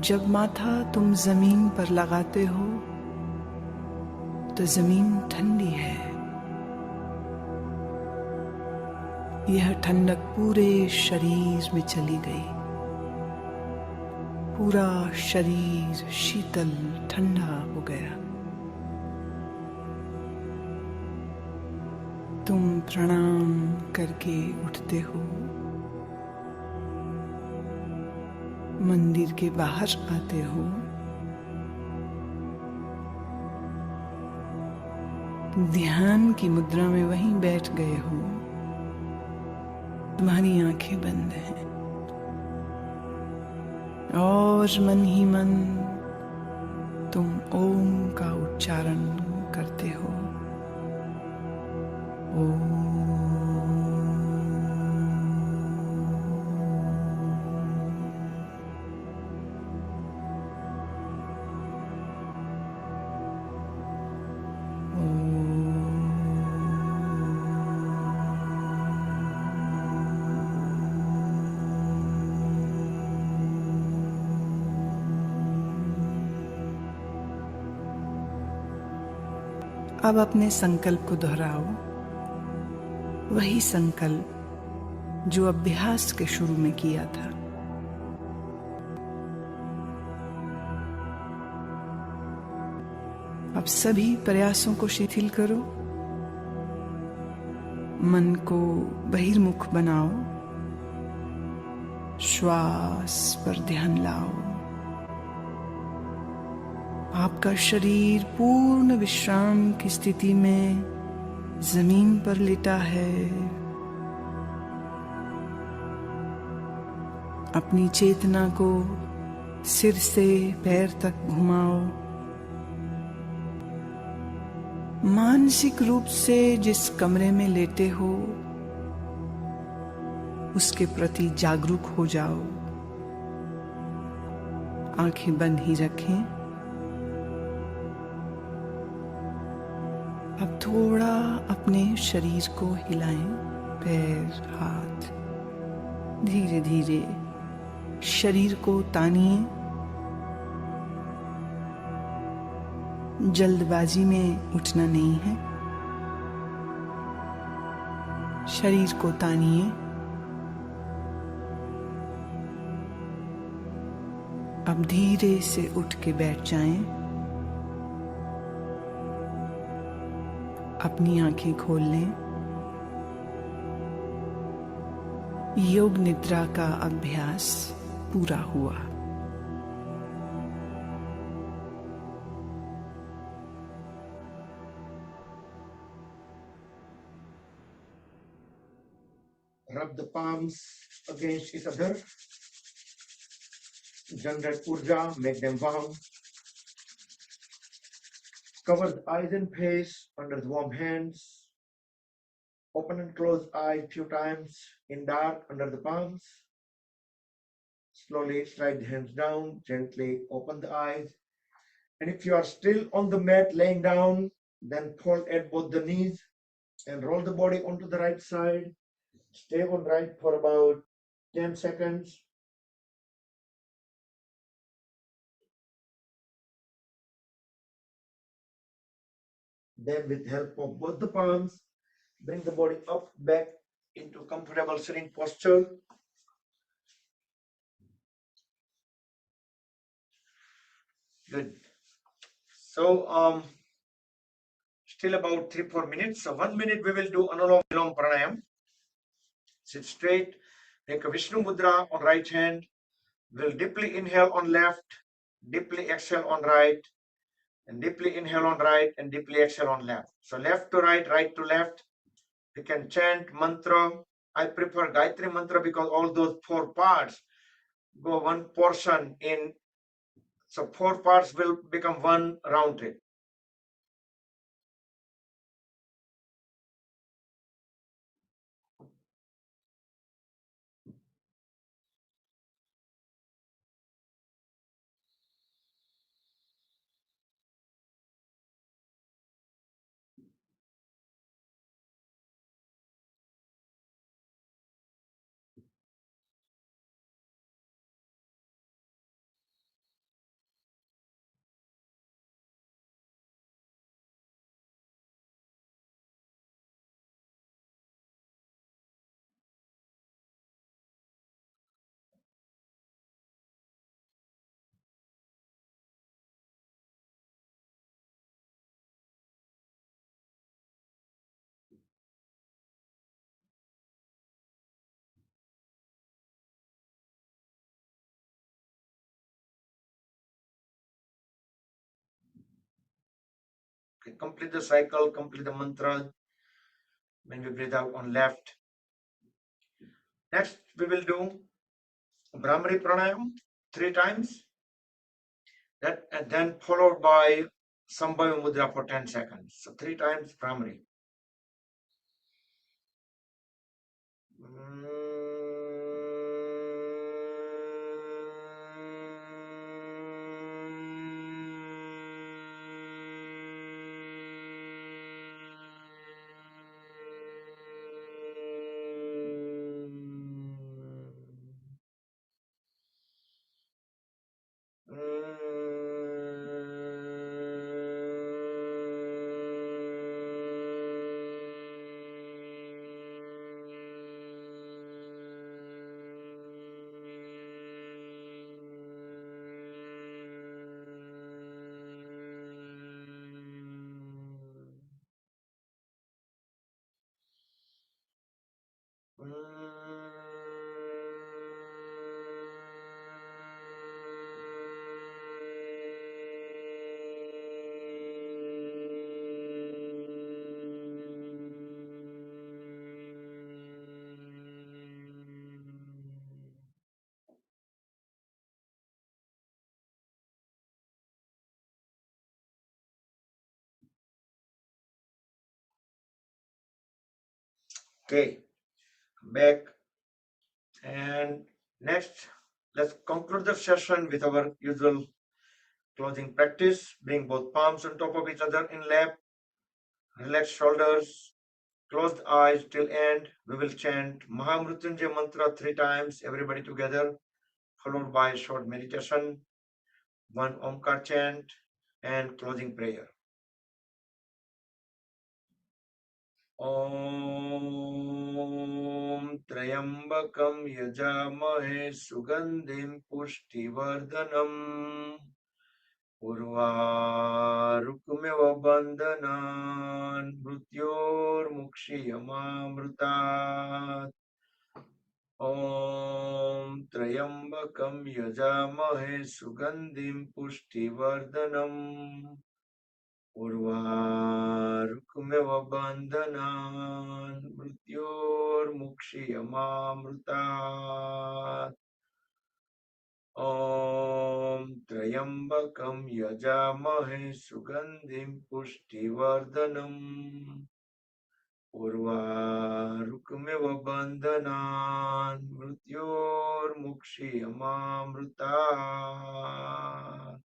जब माथा तुम जमीन पर लगाते हो तो जमीन ठंडी है। यह ठंडक पूरे शरीर में चली गई। पूरा शरीर शीतल ठंडा हो गया। तुम प्रणाम करके उठते हो, मंदिर के बाहर आते हो। ध्यान की मुद्रा में वहीं बैठ गए हो। तुम्हारी आंखें बंद हैं और मन ही मन तुम ओम का उच्चारण करते हो। ओम। अब अपने संकल्प को दोहराओ, वही संकल्प जो अभ्यास के शुरू में किया था। अब सभी प्रयासों को शिथिल करो, मन को बहिर्मुख बनाओ, श्वास पर ध्यान लाओ। आपका शरीर पूर्ण विश्राम की स्थिति में जमीन पर लेटा है। अपनी चेतना को सिर से पैर तक घुमाओ। मानसिक रूप से जिस कमरे में लेटे हो उसके प्रति जागरूक हो जाओ। आंखें बंद ही रखें। अब थोड़ा अपने शरीर को हिलाएं, पैर, हाथ। धीरे धीरे शरीर को तानिए। जल्दबाजी में उठना नहीं है। शरीर को तानिए। अब धीरे से उठ के बैठ जाएं। अपनी आंखें खोल लें। योग निद्रा का अभ्यास पूरा हुआ। Rub the palms against each other. Generate urja, make them warm. Cover the eyes and face under the warm hands. Open and close eyes few times in dark under the palms. Slowly slide the hands down, gently open the eyes. And if you are still on the mat laying down, then fold at both the knees and roll the body onto the right side. Stay on right for about 10 seconds. Then with help of both the palms, bring the body up back into comfortable sitting posture. Good. So still about 3-4 minutes. So 1 minute we will do Anulom Vilom Pranayam. Sit straight, make a Vishnu Mudra on right hand. We'll deeply inhale on left, deeply exhale on right, and deeply inhale on right and deeply exhale on left. So left to right, right to left. We can chant mantra. I prefer Gayatri mantra because all those 4 parts go one portion in. So 4 parts will become one round trip. Okay, complete the cycle, complete the mantra. When we breathe out on left. Next, we will do Brahmari Pranayam 3 times. and then followed by Sambhavi Mudra for 10 seconds. So 3 times primary. Okay, back, and next let's conclude the session with our usual closing practice. Bring both palms on top of each other in lap, relax shoulders, close the eyes till end. We will chant Mahamrutyunjay mantra 3 times, everybody together, followed by a short meditation, one Omkar chant, and closing prayer. Om Trayambakam Yajamahe Sugandhim Pushtivardanam Urvarukmeva Bandhanan Mrutyor Mukshiyamamrutat. Om Trayambakam Yajamahe Sugandhim Pushtivardanam Urvarukmeva Bandhanan Mrutyor Mukshiyamamrutat. Om Trayambakam Yajamahe Sugandhim Pushtivardanam Urvarukmeva Bandhanan Mrutyor Mukshiyamamrutat.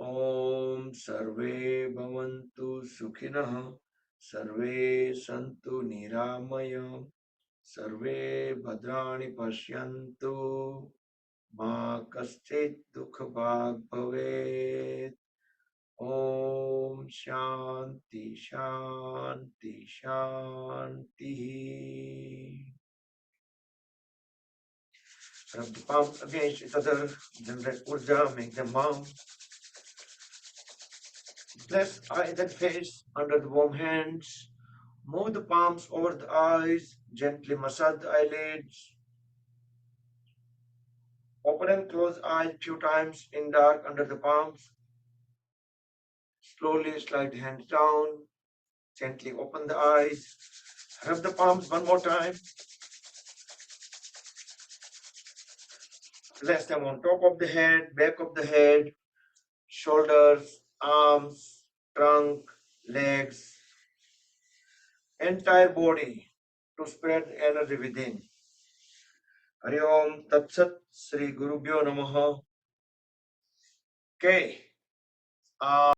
Om Sarve Bhavantu Sukhinah Sarve Santu Niramaya Sarve Bhadrani Pashyantu Ma Kaschit Dukhabhag Bhavet. Om Shanti Shanti Shanti. Rub the palms against each other, generate urja, make them warm. Bless eyes and face under the warm hands. Move the palms over the eyes, gently massage the eyelids. Open and close eyes few times in dark under the palms. Slowly slide the hands down. Gently open the eyes. Rub the palms one more time. Place them on top of the head, back of the head, shoulders, arms, trunk, legs, entire body to spread the energy within. Hari Om Tat Sat Sri Gurubhyo Namaha. Okay. Uh,